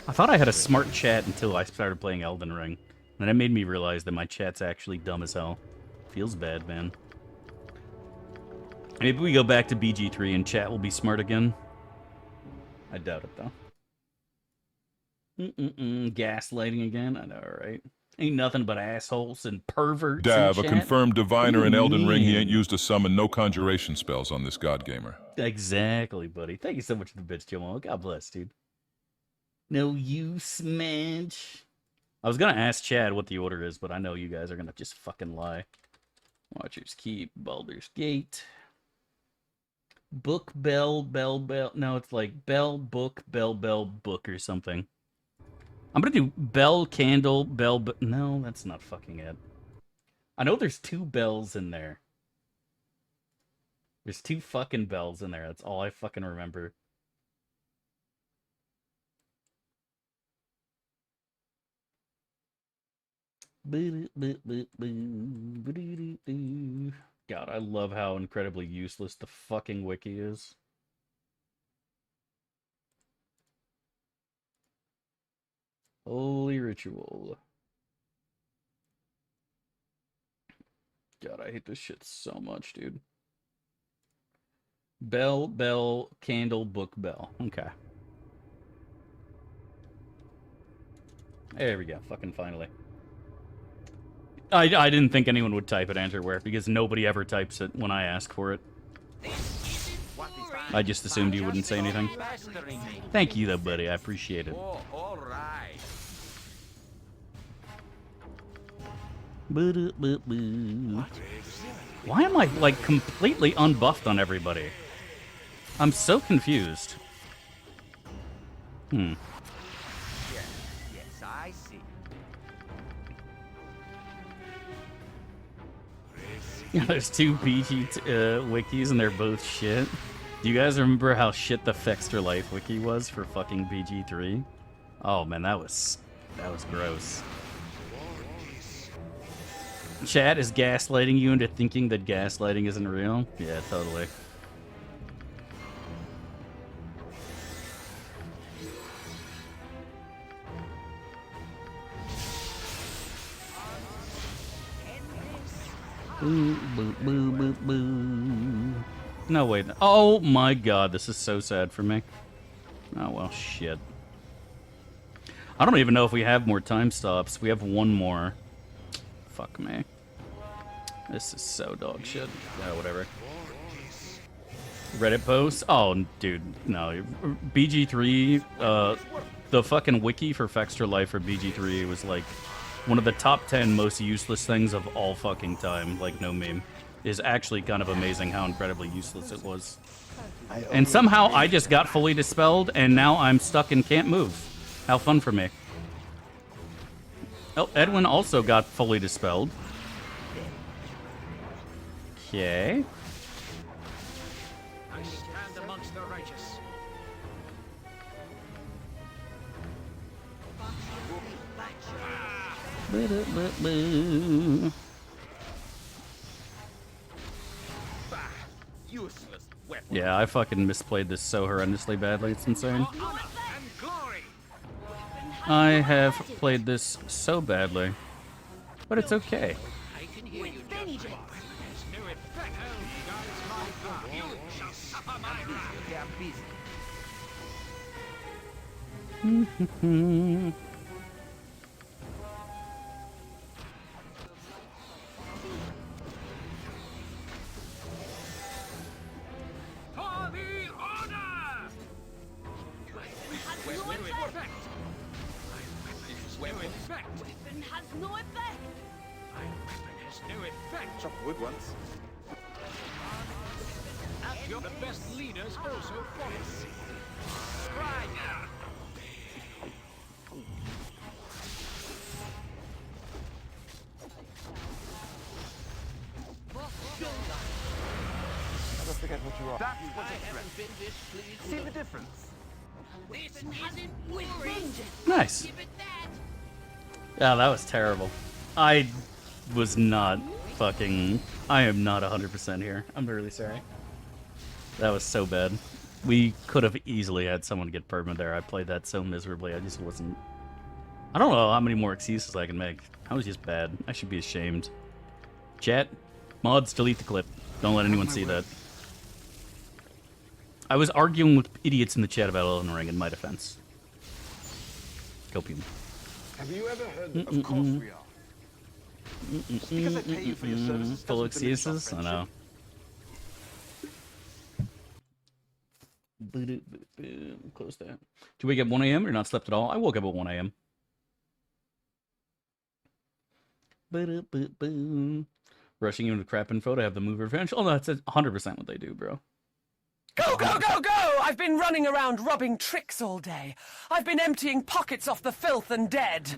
A: I thought I had a smart chat until I started playing Elden Ring. And it made me realize that my chat's actually dumb as hell. Feels bad, man. Maybe we go back to BG3 and chat will be smart again. I doubt it, though. Gaslighting again? I know, right? Ain't nothing but assholes and perverts.
L: Dav, a confirmed diviner in Elden Ring, he ain't used to summon no conjuration spells on this god gamer.
A: Exactly, buddy. Thank you so much for the bits, Jamal. God bless, dude. No use, Madge. I was gonna ask Chad what the order is, but I know you guys are gonna just fucking lie. Watcher's Keep, Baldur's Gate. Book, bell, bell, bell. No, it's like bell, book, bell, bell, book or something. I'm gonna do bell, candle, bell, no, that's not fucking it. I know there's 2 bells in there. There's 2 fucking bells in there. That's all I fucking remember. God, I love how incredibly useless the fucking wiki is. Holy ritual. God, I hate this shit so much, dude. Bell, bell, candle, book, bell. Okay. There we go. Fucking finally. I didn't think anyone would type it Anterware because nobody ever types it when I ask for it. I just assumed you wouldn't say anything. Thank you, though, buddy. I appreciate it. Why am I, like, completely unbuffed on everybody? I'm so confused.
M: Yes, I see.
A: There's two BG wikis and they're both shit. Do you guys remember how shit the Fexter Life wiki was for fucking BG3? Oh man, that was gross. Chat is gaslighting you into thinking that gaslighting isn't real? Yeah, totally. Boo, boo, boo, boo, boo. No, wait. Oh my god, this is so sad for me. Oh, well, shit. I don't even know if we have more time stops. We have one more. Fuck me. This is so dog shit. Yeah, whatever. Reddit post? Oh, dude, no. BG3, the fucking wiki for Fexter Life for BG3 was like one of the top 10 most useless things of all fucking time. Like, no meme. It is actually kind of amazing how incredibly useless it was. And somehow I just got fully dispelled, and now I'm stuck and can't move. How fun for me. Oh, Edwin also got fully dispelled. Okay.
D: I stand amongst the righteous.
M: Useless weapon.
A: Yeah, I fucking misplayed this so horrendously badly, it's insane. I have played this so badly. But it's okay.
D: I can hear you, There's no effect. You shall suffer my wrath.
M: They are busy.
D: For the order! Weapon has no effect. My weapon has no effect.
F: Chop wood once.
D: The best leaders also follow. Right now.
F: Never forget what you are.
M: That's what I see the difference.
D: This isn't vengeance.
A: Nice. Yeah, that was terrible. I was not fucking... I am not 100% here. I'm really sorry. That was so bad. We could have easily had someone get perma there. I played that so miserably. I just wasn't... I don't know how many more excuses I can make. I was just bad. I should be ashamed. Chat, mods, delete the clip. Don't let anyone see that. I was arguing with idiots in the chat about Elden Ring in my defense. Copium.
F: Have you ever heard of course we are? Just because I pay you for your services
A: Full
F: doesn't diminish our
A: excuses? I know. Close that. Did we get 1 a.m. or not slept at all? I woke up at 1 a.m. Rushing into crap info to have the move revenge. Oh, no, that's 100% what they do, bro.
N: Go, go, go, go! I've been running around robbing tricks all day. I've been emptying pockets off the filth and dead.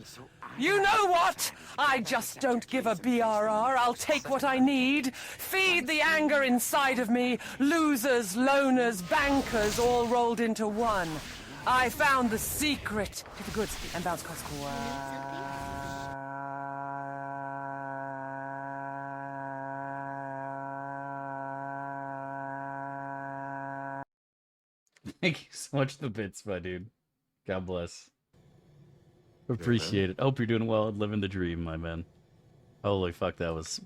N: You know what? I just don't give a BRR. I'll take what I need. Feed the anger inside of me. Losers, loners, bankers, all rolled into one. I found the secret to the goods and bounce cost.
A: Thank you so much for the bits, my dude. God bless. Appreciate it. Hope you're doing well and living the dream, my man. Holy fuck, that was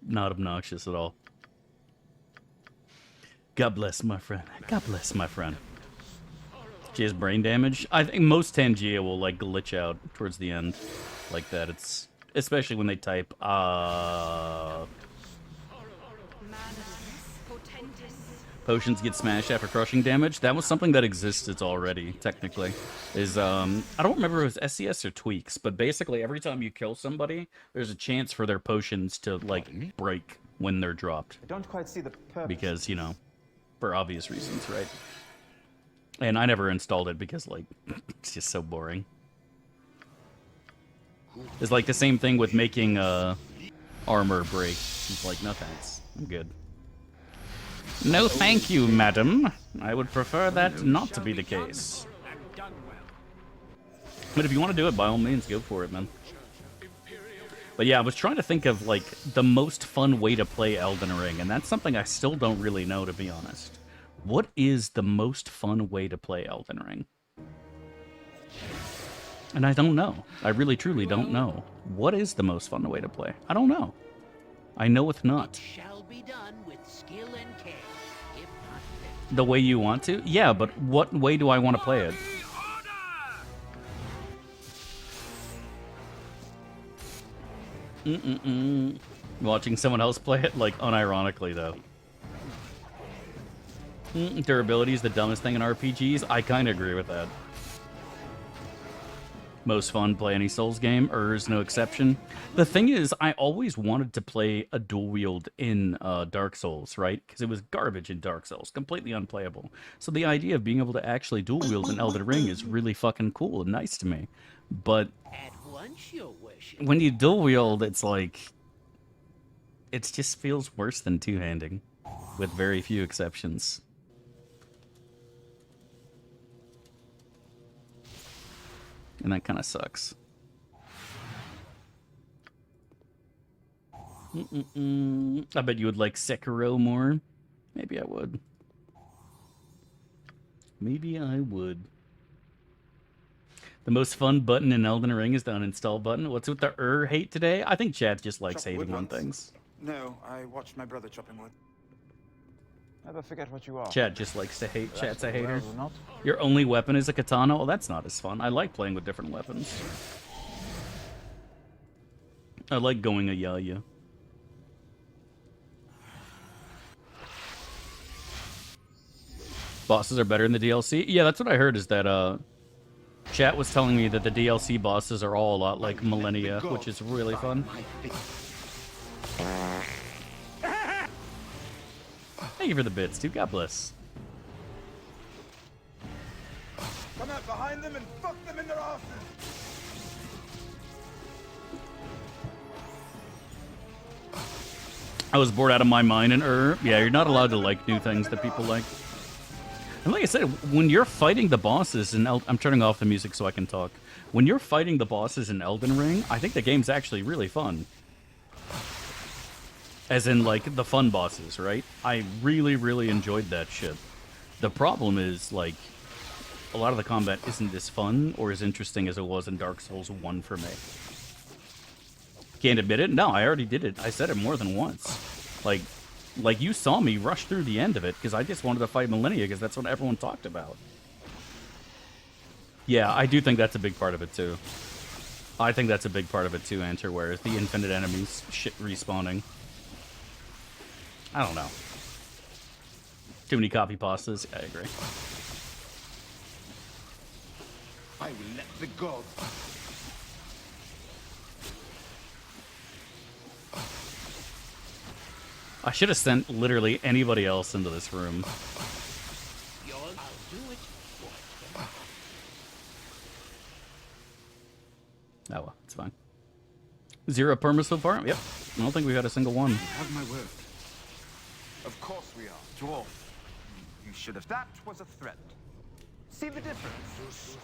A: not obnoxious at all. God bless, my friend. God bless, my friend. She has brain damage. I think most Tangia will, like, glitch out towards the end. Like that. It's... Especially when they type, potions get smashed after crushing damage. That was something that existed already, technically. I don't remember if it was SCS or tweaks, but basically every time you kill somebody, there's a chance for their potions to, like, break when they're dropped.
H: I don't quite see the purpose.
A: Because, you know, for obvious reasons, right? And I never installed it because, like, it's just so boring. It's like the same thing with making armor break. It's like, no thanks. I'm good. No thank you, madam. I would prefer that not to be the case. But if you want to do it, by all means, go for it, man. But yeah, I was trying to think of, like, the most fun way to play Elden Ring, and that's something I still don't really know, to be honest. What is the most fun way to play Elden Ring? And I don't know. I really, truly don't know. What is the most fun way to play? I don't know. I know it's not.
D: Shall be done with skill and care. If not
A: The way you want to? Yeah, but what way do I want to play it? Watching someone else play it, like, unironically, though. Durability is the dumbest thing in RPGs. I kind of agree with that. Most fun, play any Souls game, is no exception. The thing is, I always wanted to play a dual wield in Dark Souls, right? Because it was garbage in Dark Souls, completely unplayable. So the idea of being able to actually dual wield in Elden Ring is really fucking cool and nice to me. But when you dual wield, it's like, it just feels worse than two-handing, with very few exceptions. And that kind of sucks. I bet you would like Sekiro more. Maybe I would. Maybe I would. The most fun button in Elden Ring is the uninstall button. What's with the hate today? I think chat just likes hating on things.
H: No, I watched my brother chopping wood. Never forget what you are.
A: Chat just likes to hate. Chat's a hater. Your only weapon is a katana? Well, that's not as fun. I like playing with different weapons. I like going a yaya. Bosses are better in the DLC? Yeah, that's what I heard, is that, chat was telling me that the DLC bosses are all a lot like Millennia, which is really fun. Thank you for the bits, dude. God bless.
F: Come out behind them and fuck them in their asses.
A: I was bored out of my mind and yeah, you're not allowed to like new things that people like. And like I said, when you're fighting the bosses in I'm turning off the music so I can talk. When you're fighting the bosses in Elden Ring, I think the game's actually really fun. As in, like, the fun bosses, right? I really, really enjoyed that shit. The problem is, like, a lot of the combat isn't as fun or as interesting as it was in Dark Souls 1 for me. Can't admit it? No, I already did it. I said it more than once. Like you saw me rush through the end of it because I just wanted to fight Millennia because that's what everyone talked about. Yeah, I do think that's a big part of it, too. I think that's a big part of it, too, Anterware, is the infinite enemies shit respawning. I don't know. Too many copy pastas? I agree.
F: I will let the gods.
A: I should have sent literally anybody else into this room. Oh well, it's fine. 0 perma so far? Yep. I don't think we've had a single one.
F: You have my word. Of course we are, dwarf. You should have. That was a threat. See the difference?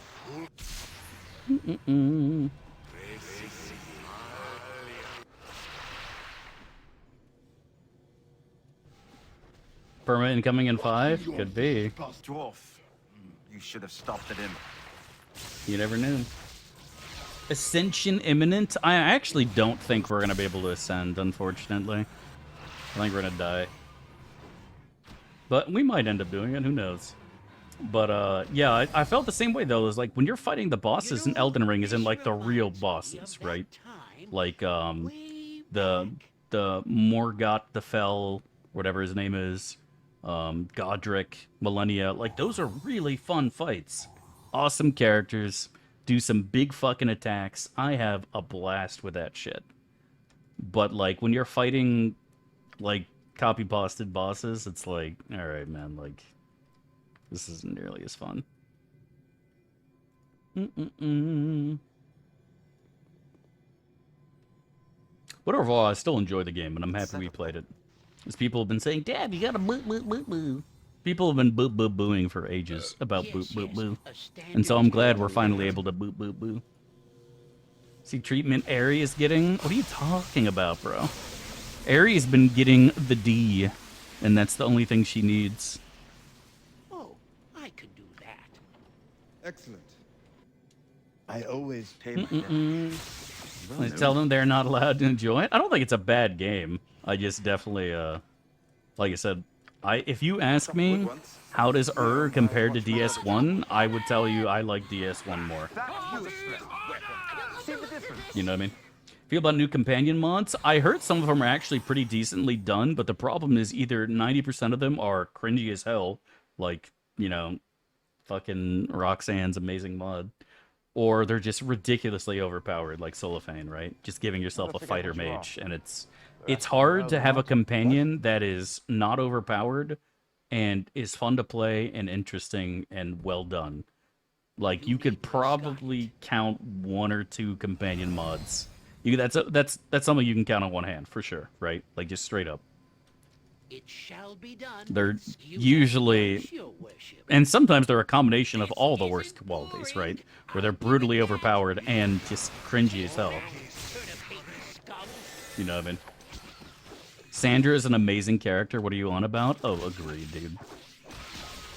A: Perma incoming in 5? Could be.
F: Dwarf. You should have stopped it in.
A: You never knew. Ascension imminent? I actually don't think we're going to be able to ascend, unfortunately. I think we're going to die. But we might end up doing it, who knows. But, yeah, I felt the same way, though. It's like, when you're fighting the bosses in Elden Ring, is in, like, the real bosses, right? Like, the Morgott the Fell, whatever his name is. Godric, Millennia. Like, those are really fun fights. Awesome characters. Do some big fucking attacks. I have a blast with that shit. But, like, when you're fighting, like, copy-pasted bosses, it's like, alright, man, like, this isn't nearly as fun. But overall, I still enjoy the game, and I'm happy we played it. As people have been saying, Dad, you gotta boo boo boo boo. People have been boo boo booing for ages about boo boo boo. And so I'm glad we're finally able to boo boo boo. See treatment Aerie is getting? What are you talking about, bro? Aerie's been getting the D, and that's the only thing she needs.
M: Oh, I could do that.
H: Excellent. I always pay my
A: I tell them they're not allowed to enjoy it. I don't think it's a bad game. I just definitely, like I said, if you ask me how does compare to DS1, I would tell you I like DS1 more. You know what I mean? Feel about new companion mods? I heard some of them are actually pretty decently done, but the problem is either 90% of them are cringy as hell, like, you know, fucking Roxanne's amazing mod, or they're just ridiculously overpowered, like Solifane, right? Just giving yourself a fighter mage, and it's hard to have a companion that is not overpowered and is fun to play and interesting and well done. Like, you could probably count 1 or 2 companion mods. That's something you can count on one hand for sure, right? Like, just straight up.
M: It shall be done.
A: They're usually, and sometimes they're a combination of all the worst qualities, right? Where they're brutally overpowered and just cringy as hell. You know what I mean? Sandra is an amazing character. What are you on about? Oh, agreed, dude.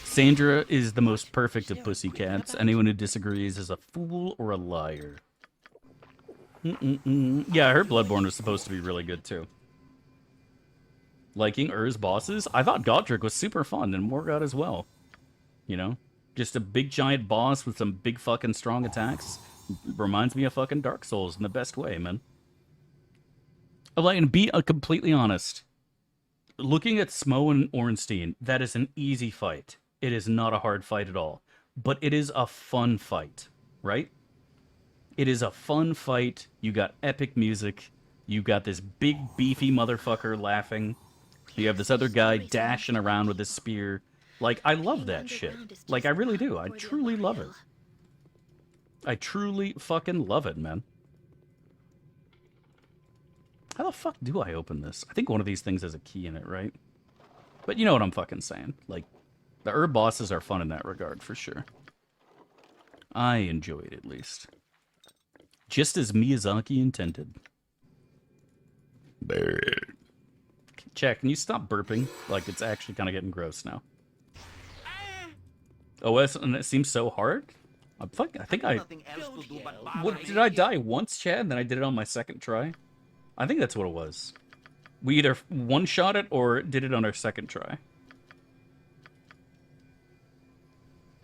A: Sandra is the most perfect of pussycats. Anyone who disagrees is a fool or a liar. Yeah, I heard Bloodborne was supposed to be really good, too. Liking bosses? I thought Godric was super fun, and Morgoth as well. You know? Just a big giant boss with some big fucking strong attacks. Reminds me of fucking Dark Souls in the best way, man. Like, and be completely honest. Looking at Smo and Ornstein, that is an easy fight. It is not a hard fight at all. But it is a fun fight, right? It is a fun fight. You got epic music. You got this big, beefy motherfucker laughing. You have this other guy dashing around with his spear. Like, I love that shit. Like, I really do. I truly love it. I truly fucking love it, man. How the fuck do I open this? I think one of these things has a key in it, right? But you know what I'm fucking saying. Like, the bosses are fun in that regard, for sure. I enjoy it, at least. Just as Miyazaki intended. Check, can you stop burping? Like, it's actually kind of getting gross now. OS, and it seems so hard? I think I... What, did I die once, Chad, and then I did it on my second try? I think that's what it was. We either one-shot it or did it on our second try.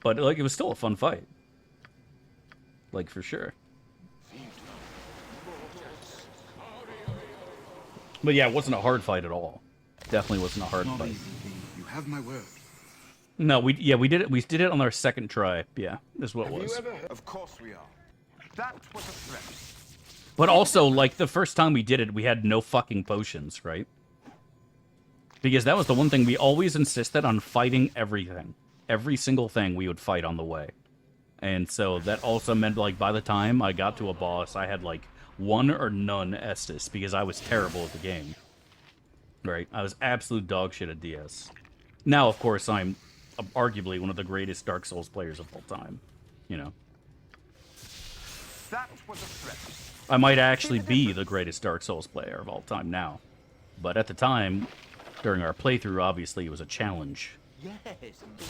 A: But, like, it was still a fun fight. Like, for sure. But yeah, it wasn't a hard fight at all. Definitely wasn't a hard fight.
H: You have my word.
A: No, we did it. We did it on our second try. Yeah, is what it was.
F: Of course we are. That was a threat.
A: But also, like, the first time we did it, we had no fucking potions, right? Because that was the one thing we always insisted on, fighting everything. Every single thing we would fight on the way. And so that also meant, like, by the time I got to a boss, I had, like, 1 or none Estus, because I was terrible at the game. Right? I was absolute dog shit at DS. Now, of course, I'm arguably one of the greatest Dark Souls players of all time. You know?
F: That was a threat.
A: I might actually be the greatest Dark Souls player of all time now. But at the time, during our playthrough, obviously, it was a challenge.
M: Yes,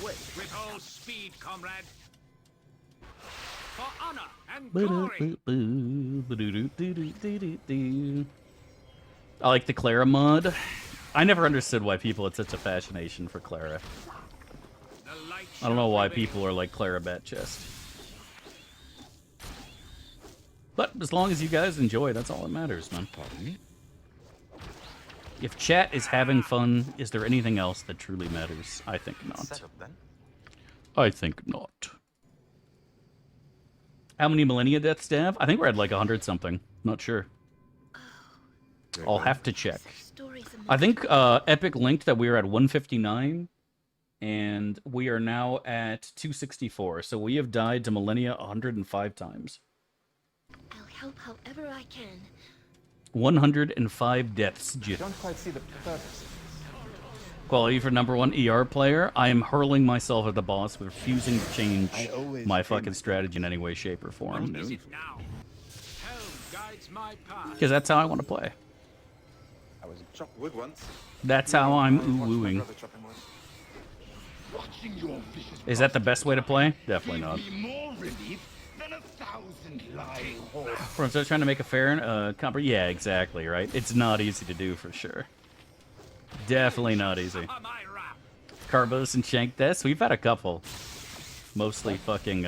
D: with all speed, comrade. For honor and glory.
A: I like the Clara mod. I never understood why people had such a fascination for Clara. I don't know why people are like Clara Batchest. But as long as you guys enjoy, that's all that matters, man. If chat is having fun, is there anything else that truly matters? I think not. I think not. How many millennia deaths do you have? I think we're at like 100 something. Not sure. I'll have to check. I think Epic linked that we were at 159, and we are now at 264. So we have died to millennia 105 times.
O: I'll help however I can.
A: 105 deaths.
H: I don't quite see the purpose.
A: Quality for #1 ER player. I am hurling myself at the boss, refusing to change my fucking strategy in any way, shape, or form. Because that's how I want to play.
H: I was a chop wood once.
A: That's how I'm ooh-wooing. Is that the best way to play? Definitely not. From so trying to make a fair yeah, exactly, right? It's not easy to do for sure. Definitely not easy. Carbos and Shank Deaths, we've had a couple. Mostly fucking,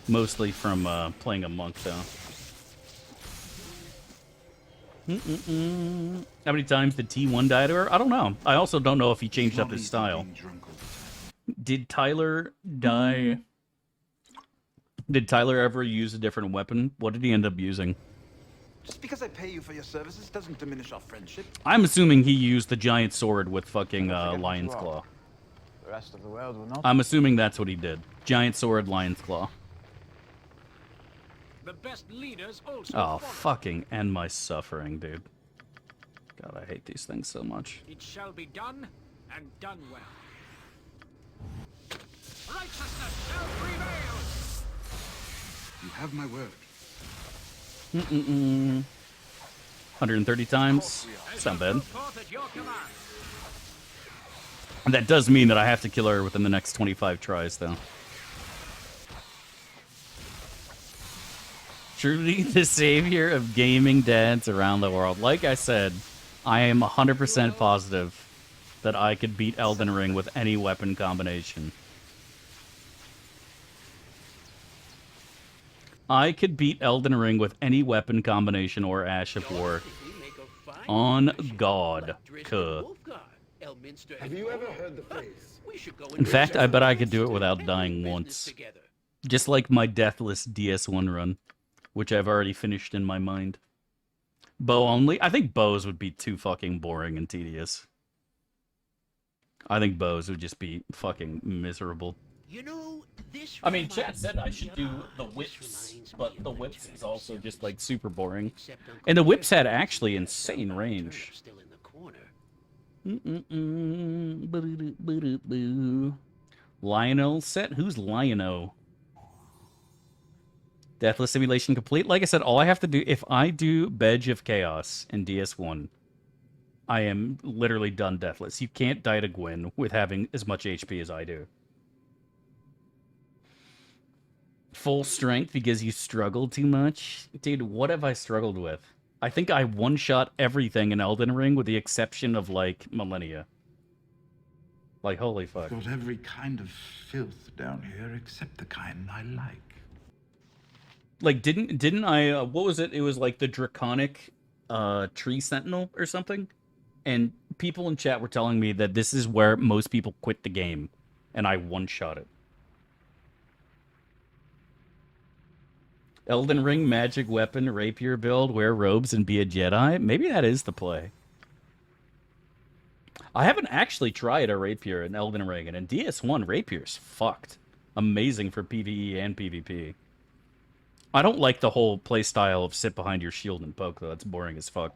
A: mostly from playing a monk, though. How many times did T1 die to her? I don't know. I also don't know if he changed up his style. Did Tyler die? Did Tyler ever use a different weapon? What did he end up using?
H: Just because I pay you for your services doesn't diminish our friendship.
A: I'm assuming he used the giant sword with fucking Lion's Claw.
H: The rest of the world will not.
A: I'm assuming that's what he did. Giant sword, Lion's Claw.
D: The best leaders also
A: Oh, fucking end my suffering, dude. God, I hate these things so much.
D: It shall be done, and done well. Righteousness shall prevail.
I: You have my word.
A: 130 times. It's not bad. And that does mean that I have to kill her within the next 25 tries, though. Truly the savior of gaming dads around the world. Like I said, I am 100% positive that I could beat Elden Ring with any weapon combination. I could beat Elden Ring with any weapon combination or Ash of War. On God.
I: Have you ever heard the phrase?
A: In fact, I bet I could do it without dying once. Just like my deathless DS1 run, which I've already finished in my mind. Bow only? I think bows would be too fucking boring and tedious. I think bows would just be fucking miserable.
P: You know, this
A: I mean, chat said I should do the whips, but the whips is also just like super boring. And the whips had actually insane range. Lionel set? Who's Lionel? Deathless simulation complete. Like I said, all I have to do, if I do Bedge of Chaos in DS1, I am literally done deathless. You can't die to Gwyn with having as much HP as I do. Full strength because you struggled too much? Dude, what have I struggled with? I think I one-shot everything in Elden Ring with the exception of, like, Millennia. Like, holy fuck.
I: Got every kind of filth down here except the kind I like.
A: Like, didn't I, what was it? It was like the Draconic Tree Sentinel or something? And people in chat were telling me that this is where most people quit the game. And I one-shot it. Elden Ring, magic weapon, rapier build, wear robes, and be a Jedi? Maybe that is the play. I haven't actually tried a rapier in Elden Ring, and in DS1, rapier's fucked. Amazing for PvE and PvP. I don't like the whole playstyle of sit behind your shield and poke, though. That's boring as fuck.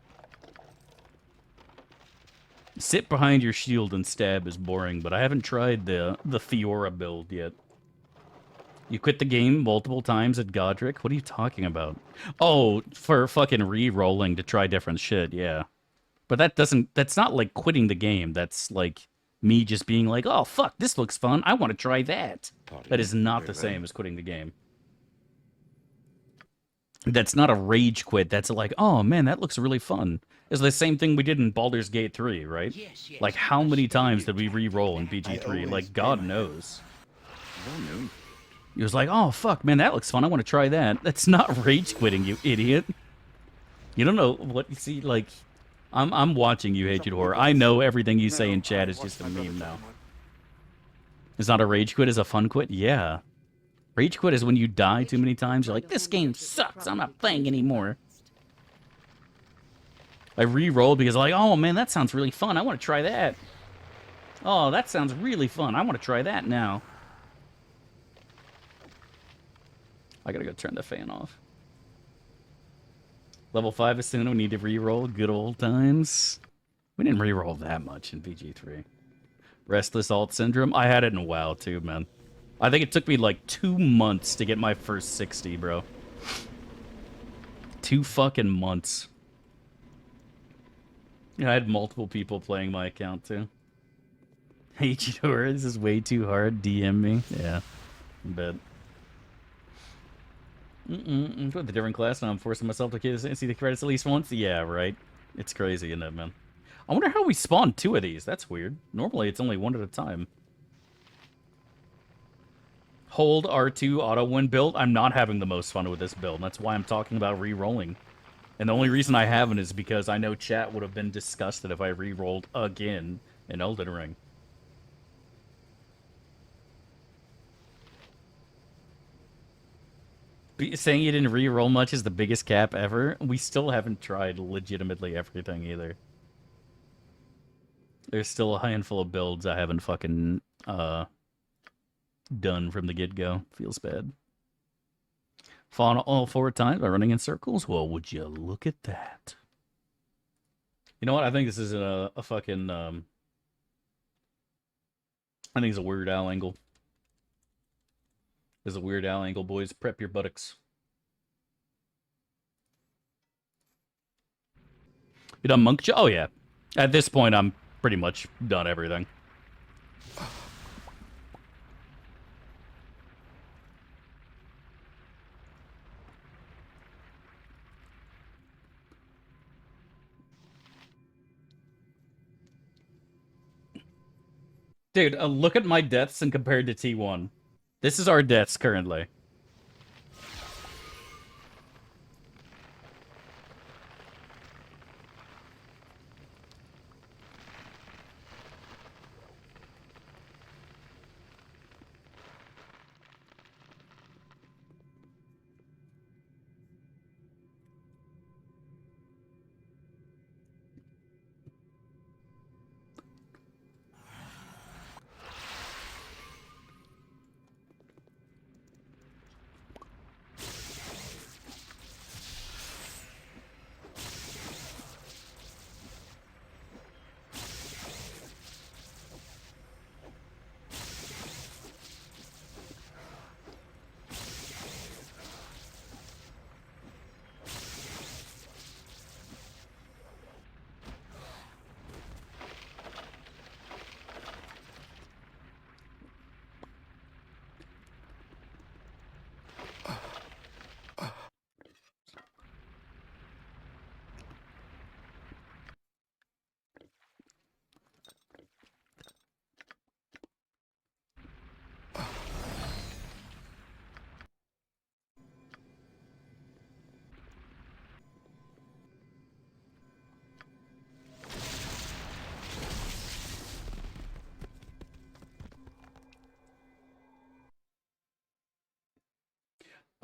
A: Sit behind your shield and stab is boring, but I haven't tried the Fiora build yet. You quit the game multiple times at Godric? What are you talking about? Oh, for fucking re-rolling to try different shit, yeah. But that's not like quitting the game. That's like me just being like, oh, fuck, this looks fun. I want to try that. That is not the same as quitting the game. That's not a rage quit. That's like, oh, man, that looks really fun. It's the same thing we did in Baldur's Gate 3, right? Like, how many times did we re-roll in BG3? Like, God knows. He was like, oh, fuck, man, that looks fun. I want to try that. That's not rage quitting, you idiot. You don't know what you see. Like, I'm watching you, Hatred Horror. I know everything you say in chat is just a meme now. It's not a rage quit, it's a fun quit. Yeah, rage quit is when you die too many times. You're like, this game sucks. I'm not playing anymore. I re-rolled because like, oh man, that sounds really fun. I want to try that. Oh, that sounds really fun. I want to try that now. I gotta go turn the fan off. Level 5 is soon. We need to re-roll. Good old times. We didn't re-roll that much in VG3. Restless Alt Syndrome. I had it in WoW too, man. I think it took me like 2 months to get my first 60, bro. 2 fucking months. Yeah, I had multiple people playing my account too. Hey, Chidora, this is way too hard. DM me. Yeah, I bet. With a different class, and I'm forcing myself to see the credits at least once. Yeah, right. It's crazy, isn't it, man? I wonder how we spawned 2 of these. That's weird. Normally, it's only 1 at a time. Hold R2 auto win build. I'm not having the most fun with this build. That's why I'm talking about re-rolling. And the only reason I haven't is because I know chat would have been disgusted if I re-rolled again in Elden Ring. Saying you didn't re-roll much is the biggest cap ever. We still haven't tried legitimately everything either. There's still a handful of builds I haven't fucking done from the get-go. Feels bad. Fallen all 4 times by running in circles? Well, would you look at that? You know what? I think this is a fucking... I think it's a Weird Al angle. There's a Weird Al angle, boys. Prep your buttocks. You done Monk? Oh, yeah. At this point, I'm pretty much done everything. Dude, look at my deaths and compared to T1. This is our deaths currently.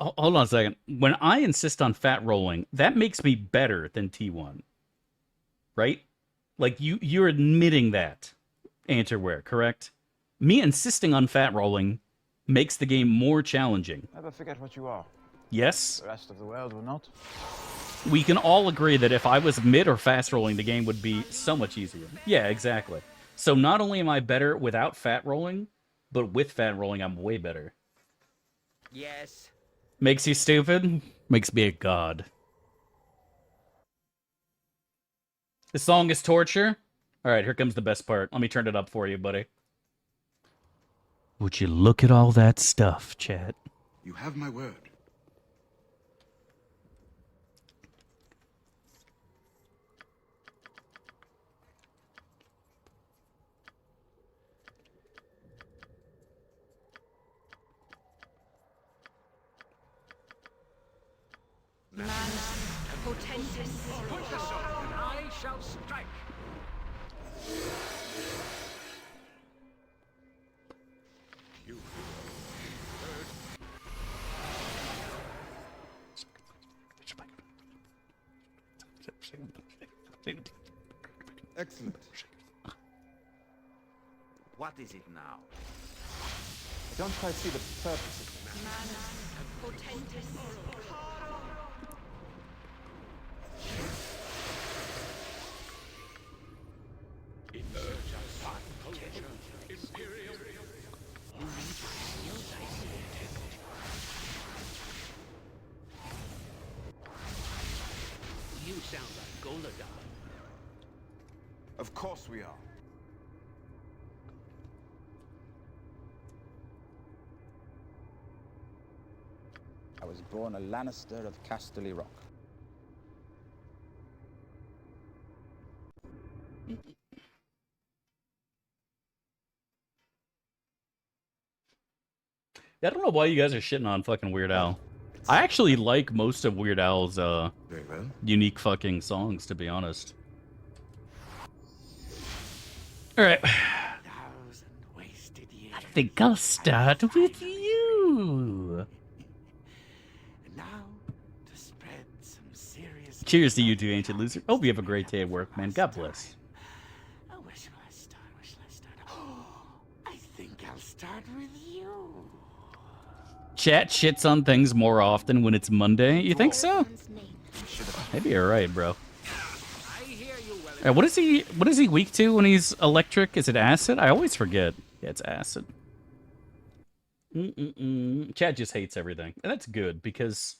A: Hold on a second. When I insist on fat rolling, that makes me better than T1. Right? Like, you're admitting that, Anterware, correct? Me insisting on fat rolling makes the game more challenging.
H: Never forget what you are.
A: Yes?
H: The rest of the world will not.
A: We can all agree that if I was mid or fast rolling, the game would be so much easier. Yeah, exactly. So not only am I better without fat rolling, but with fat rolling, I'm way better.
M: Yes.
A: Makes you stupid? Makes me a god. The song is torture? Alright, here comes the best part. Let me turn it up for you, buddy. Would you look at all that stuff, chat?
I: You have my word.
P: Man
J: Potentis.
D: Point the sword, and I shall strike.
F: Excellent.
M: What is it now?
H: I don't quite see the purpose of it.
J: Manus. Potentis.
P: You sound like Golodar.
F: Of course we are.
H: I was born a Lannister of Casterly Rock.
A: I don't know why you guys are shitting on fucking Weird Al. I actually like most of Weird Al's
F: Very well.
A: unique fucking songs, to be honest. Alright. I think I'll start with you.
M: Now, to spread some serious...
A: Cheers to you two, ancient loser. Hope you have a great day at work, man. God bless.
M: Oh, where shall I start? Where shall I start? Oh, I think I'll start with you.
A: Chat shits on things more often when it's Monday. You think so? Maybe you're right, bro. What is he weak to when he's electric? Is it acid? I always forget. Yeah, it's acid. Chat just hates everything. And that's good, because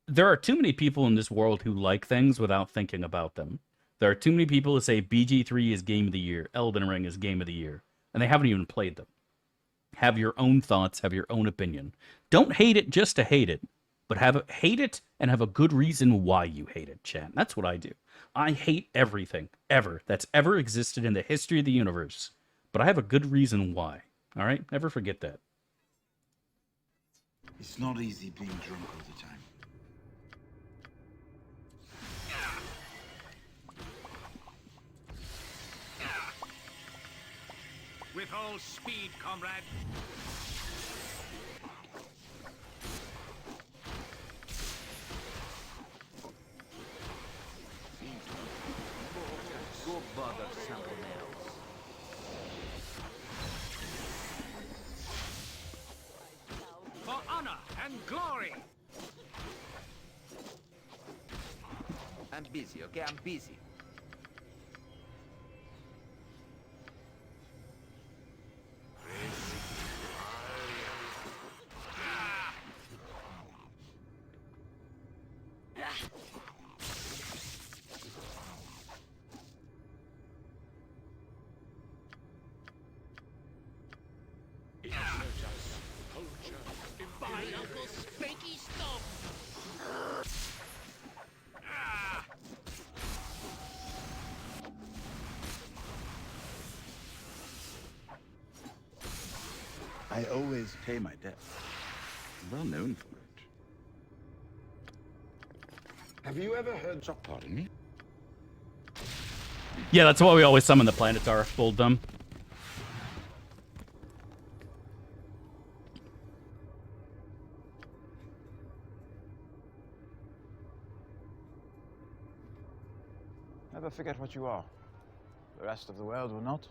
A: there are too many people in this world who like things without thinking about them. There are too many people who say BG3 is Game of the Year, Elden Ring is Game of the Year, and they haven't even played them. Have your own thoughts, have your own opinion. Don't hate it just to hate it, but hate it and have a good reason why you hate it, chat. That's what I do. I hate everything, ever, that's ever existed in the history of the universe. But I have a good reason why. All right? Never forget that.
Q: It's not easy being drunk all the time.
D: With all speed, comrade.
M: Go bother someone else.
D: For honor and glory.
M: I'm busy, okay? I'm busy.
P: My Uncle Spanky Stomp.
Q: I always pay my debt. I'm well known for it.
B: Have you ever heard... Pardon me?
A: Yeah, that's why we always summon the Planetar, fold them.
H: Never forget what you are. The rest of the world will not.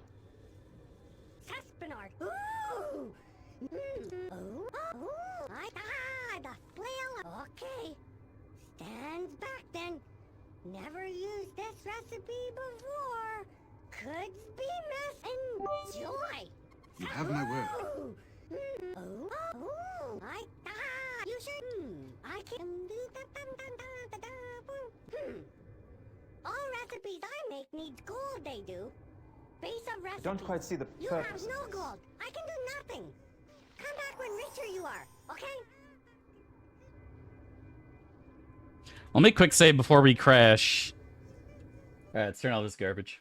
O: Saspinard. Ooh! Ooh! Ooh! The flail. Okay. Stands back then. Never used this recipe before. Could be miss. Enjoy.
Q: You have my word.
O: Ooh! Ooh! You should. I can do all recipes I make need gold, they do. Base of recipe.
H: I don't quite see the
O: You have
H: purpose.
O: no gold. I can do nothing. Come back when richer you are, okay?
A: Let me quick save before we crash. Alright, let's turn all this garbage.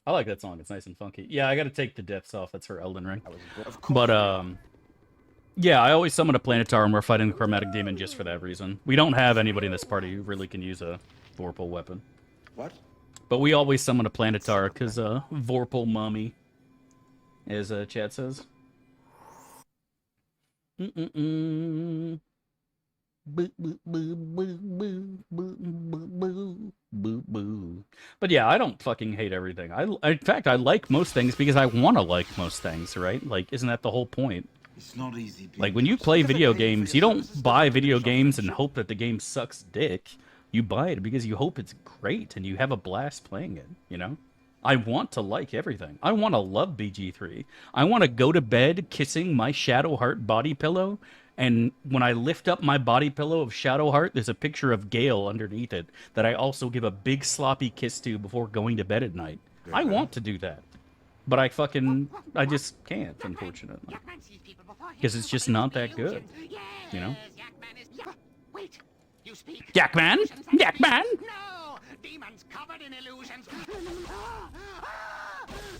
A: I like that song. It's nice and funky. Yeah, I gotta take the depths off. That's for Elden Ring. But, yeah, I always summon a Planetar and we're fighting the Chromatic Demon just for that reason. We don't have anybody in this party who really can use a Vorpal weapon.
Q: What?
A: But we always summon a Planetar because Vorpal mommy, as chat says. Mm-mm-mm. Boo, boo, boo, boo, boo, boo, boo, boo, boo, boo. But yeah, I don't fucking hate everything. In fact, I like most things because I want to like most things, right? Like, isn't that the whole point?
Q: It's not easy.
A: Like, when you play video games, you don't buy video games and hope that the game sucks dick. You buy it because you hope it's great and you have a blast playing it, you know? I want to like everything. I want to love BG3. I want to go to bed kissing my Shadowheart body pillow, and when I lift up my body pillow of Shadowheart, there's a picture of Gale underneath it that I also give a big sloppy kiss to before going to bed at night. I want to do that. But I just can't, unfortunately. Because it's just not that good, you know?
D: Wait, you speak?
A: Yakman? Yakman?
D: No! Demons covered in illusions!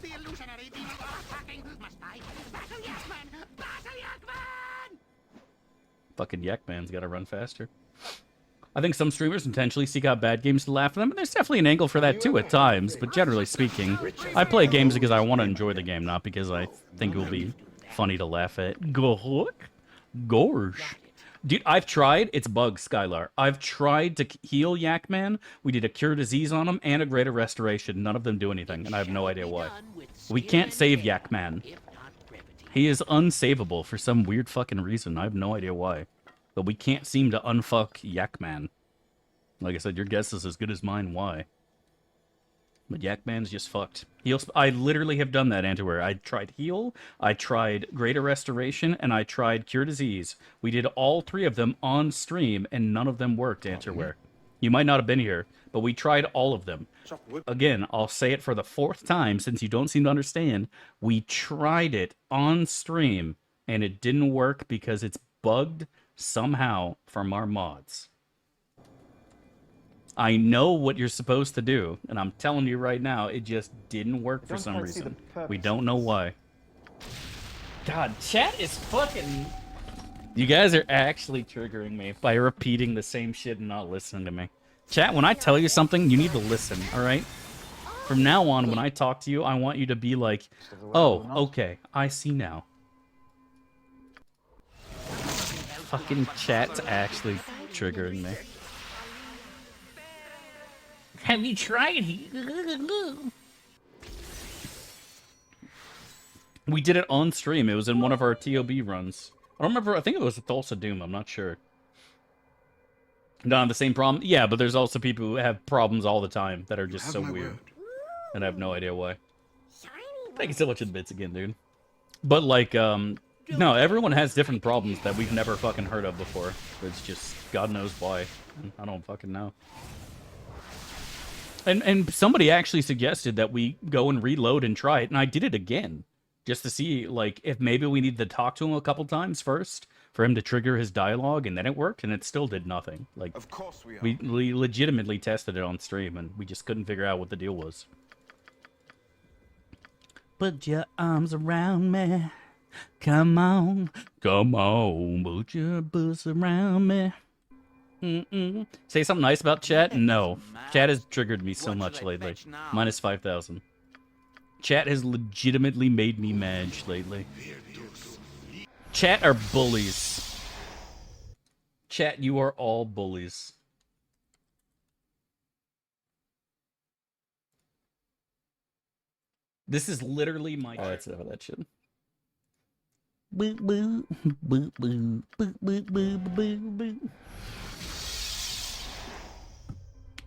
D: The illusionary demons are attacking! Must I? Battle Yakman! Battle Yakman!
A: Fucking Yakman's gotta run faster. I think some streamers intentionally seek out bad games to laugh at them, and there's definitely an angle for that too at times, but generally speaking, I play games because I want to enjoy the game, not because I think it will be funny to laugh at. Gosh. Dude, I've tried. It's bugs, Skylar. I've tried to heal Yakman. We did a cure disease on him and a greater restoration. None of them do anything, and I have no idea why. We can't save Yakman. He is unsavable for some weird fucking reason. I have no idea why. But we can't seem to unfuck Yakman. Like I said, your guess is as good as mine why. But Yakman's just fucked. I literally have done that, Antiware. I tried heal, I tried greater restoration, and I tried cure disease. We did all three of them on stream, and none of them worked, Antiware. You might not have been here, but we tried all of them. Again, I'll say it for the fourth time since you don't seem to understand. We tried it on stream, and it didn't work because it's bugged somehow from our mods. I know what you're supposed to do, and I'm telling you right now, it just didn't work for some reason. We don't know why. God, chat is fucking... You guys are actually triggering me by repeating the same shit and not listening to me. Chat, when I tell you something, you need to listen, alright? From now on, when I talk to you, I want you to be like, oh, okay, I see now. Fucking chat's actually triggering me. Have you tried it? We did it on stream. It was in one of our TOB runs. I don't remember. I think it was Tulsa Doom. I'm not sure. Not the same problem? Yeah, but there's also people who have problems all the time that are just so weird. And I have no idea why. Thank you so much for the bits again, dude. But, like, no, everyone has different problems that we've never fucking heard of before. It's just, God knows why. I don't fucking know. And somebody actually suggested that we go and reload and try it, and I did it again. Just to see, like, if maybe we need to talk to him a couple times first for him to trigger his dialogue, and then it worked, and it still did nothing. Like,
F: of course we are.
A: We legitimately tested it on stream, and we just couldn't figure out what the deal was. Put your arms around me. Come on. Come on. Put your boots around me. Say something nice about chat? No. Chat has triggered me so much lately. Minus 5,000. Chat has legitimately made me mad lately. Chat are bullies. Chat, you are all bullies. This is literally my... Oh, that's enough of that shit. Boo, boo, boo, boo, boo, boo, boo, boo, boo.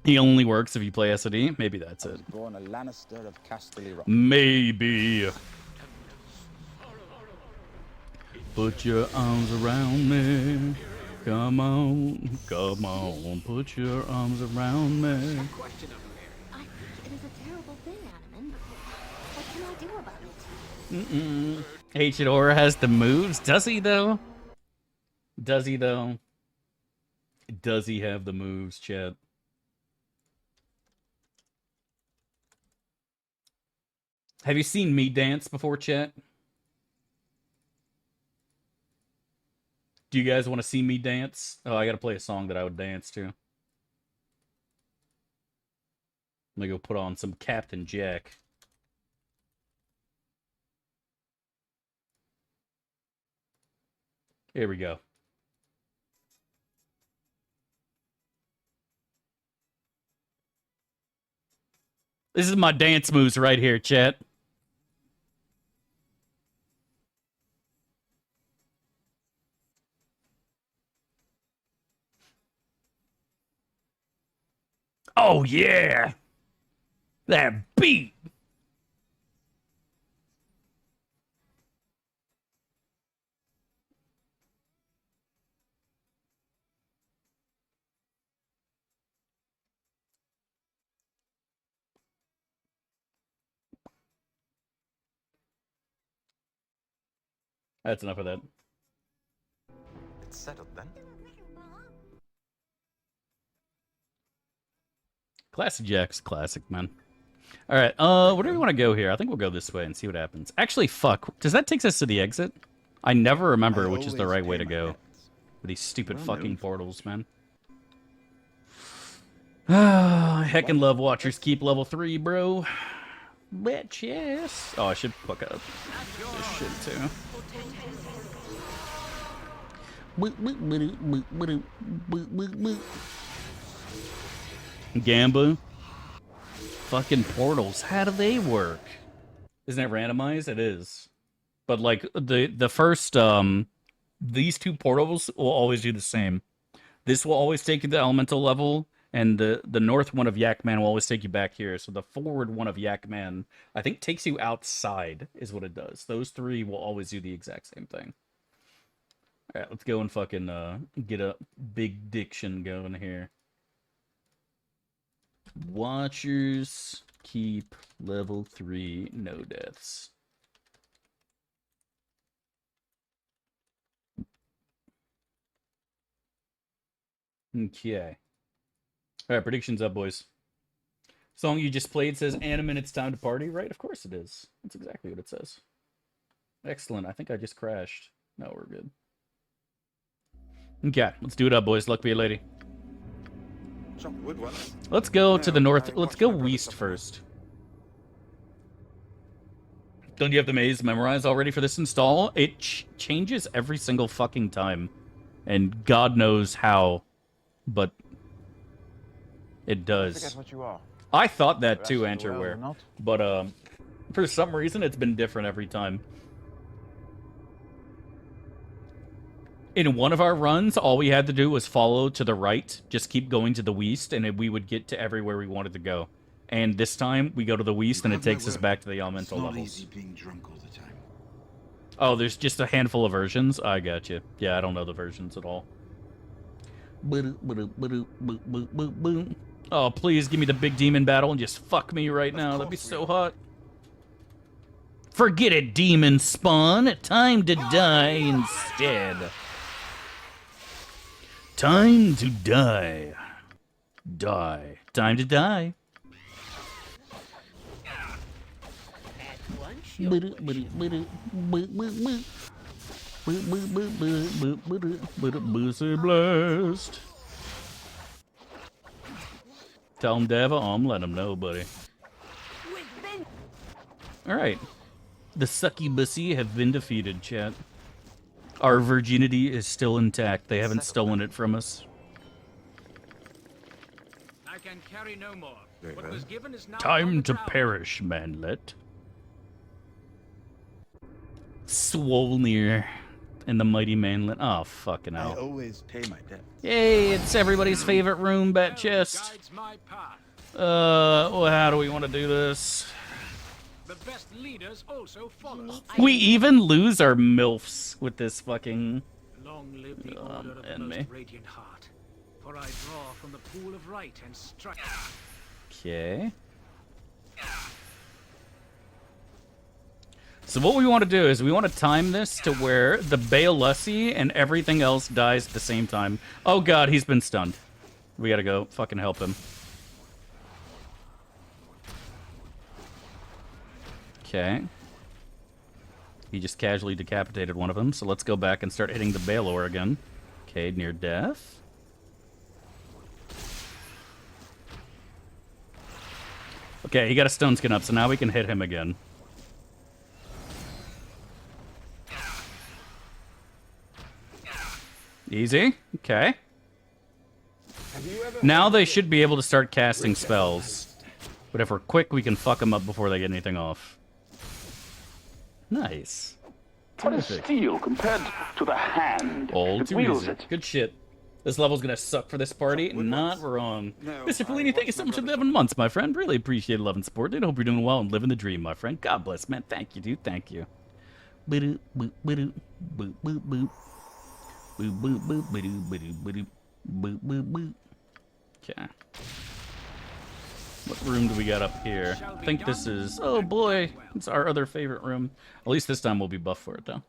A: He only works if you play S&D. Maybe that's it.
Q: Born a Lannister of Casterly Rock.
A: Maybe. Put your arms around me. Come on, come on. Put your arms around me.
O: I think it is a terrible thing, Animan. What can I do about it?
A: H-Aura has the moves. Does he, though? Does he, though? Does he have the moves, chat? Have you seen me dance before, chat? Do you guys want to see me dance? Oh, I gotta play a song that I would dance to. I'm gonna go put on some Captain Jack. Here we go. This is my dance moves right here, chat. Oh, yeah. That beat. That's enough of that.
F: It's settled then.
A: Classic Jack's classic, man. All right, where do we want to go here? I think we'll go this way and see what happens. Actually, fuck. Does that take us to the exit? I never remember which is the right way to go. With these stupid fucking portals, man. Heckin' love watchers keep level 3, bro. Bitch, yes. Oh, I should fuck up this shit too. Gamba. Fucking portals. How do they work? Isn't it randomized? It is. But like the first these two portals will always do the same. This will always take you to the elemental level, and the north one of Yakman will always take you back here. So the forward one of Yakman, I think, takes you outside, is what it does. Those three will always do the exact same thing. Alright, let's go and fucking get a big diction going here. Watchers keep level 3, no deaths. Okay. Alright, predictions up, boys. Song you just played says, Animan, it's time to party, right? Of course it is. That's exactly what it says. Excellent. I think I just crashed. No, we're good. Okay, let's do it up, boys. Luck be a lady. Let's go to the north. Let's go west first. Don't you have the maze memorized already for this install? It changes every single fucking time. And God knows how. But it does. I thought that too, Anterware. But for some reason, it's been different every time. In one of our runs, all we had to do was follow to the right, just keep going to the west, and we would get to everywhere we wanted to go. And this time, we go to the west, and it takes us back to the elemental levels. Oh, there's just a handful of versions? I got you. Yeah, I don't know the versions at all. Oh, please give me the big demon battle and just fuck me right now. That'd be so hot. Forget it, demon spawn. Time to die instead. Time to die. Die. Time to die. Booster blast. Tell him, Deva. Oh, I'm letting him know, buddy. Alright. The succubussy have been defeated, chat. Our virginity is still intact. They haven't stolen it from us.
D: I can carry no more. What was given is now
A: Time to perish, manlet. Swolnir and the mighty manlet. Oh, fucking hell.
Q: I always pay my debt.
A: Yay, it's everybody's favorite room, bat chest. Well, how do we want to do this?
D: The best leaders also follow.
A: We even lose our MILFs with this fucking
D: Long live the order of the most radiant heart, for I draw from the pool of right and strike.
A: Okay. So what we want to do is we want to time this to where the Baelussi and everything else dies at the same time. Oh god, he's been stunned. We gotta go fucking help him. Okay. He just casually decapitated one of them, so let's go back and start hitting the Baldur again. Okay, near death. Okay, he got a stone skin up, so now we can hit him again. Easy. Okay. Now they should be able to start casting spells. But if we're quick, we can fuck them up before they get anything off. Nice.
B: What is steel compared to the hand that wields it?
A: Good shit. This level's gonna suck for this party. Not wrong. Mr. Fellini, thank you so much for 11 months, my friend. Really appreciate love and support, dude. Hope you're doing well and living the dream, my friend. God bless, man. Thank you, dude. Thank you. Boop, boop, boop, boop, boop, boop. Boop, boop, boop, boop, boop, boop, boop, boop, boop. Okay. What room do we got up here? I think this is... Oh, boy. It's our other favorite room. At least this time we'll be buffed for it, though.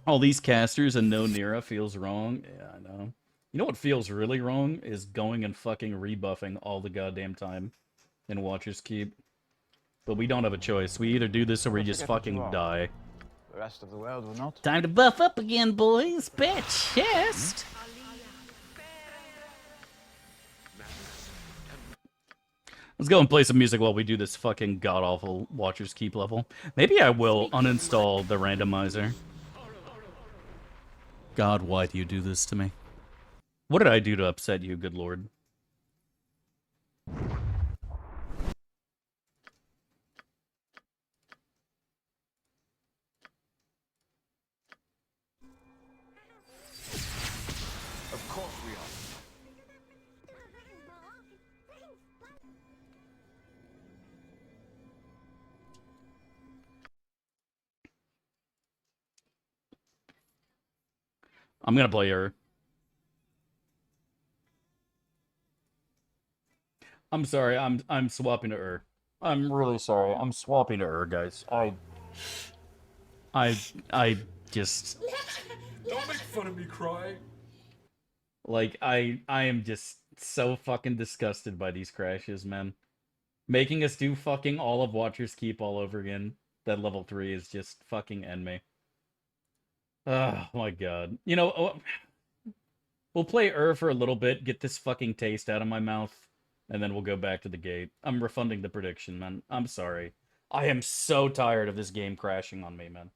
A: All these casters and no Nira feels wrong. Yeah, I know. You know what feels really wrong? Is going and fucking rebuffing all the goddamn time in Watcher's Keep. But we don't have a choice. We either do this or we just fucking die.
H: The rest of the world will not.
A: Time to buff up again, boys. Bet chest. Let's go and play some music while we do this fucking god-awful Watcher's Keep level. Maybe I will uninstall the randomizer. God, why do you do this to me? What did I do to upset you, good lord?
F: Of course we are.
A: I'm gonna play her. I'm sorry, I'm swapping to her. I'm really sorry. I'm swapping to her, guys. I just
P: Don't make fun of me, cry.
A: like I am just so fucking disgusted by these crashes, man. Making us do fucking all of Watcher's Keep all over again. That level 3 is just fucking end me. Oh my god. You know, we'll play for a little bit, get this fucking taste out of my mouth, and then we'll go back to the gate. I'm refunding the prediction, man. I'm sorry. I am so tired of this game crashing on me, man.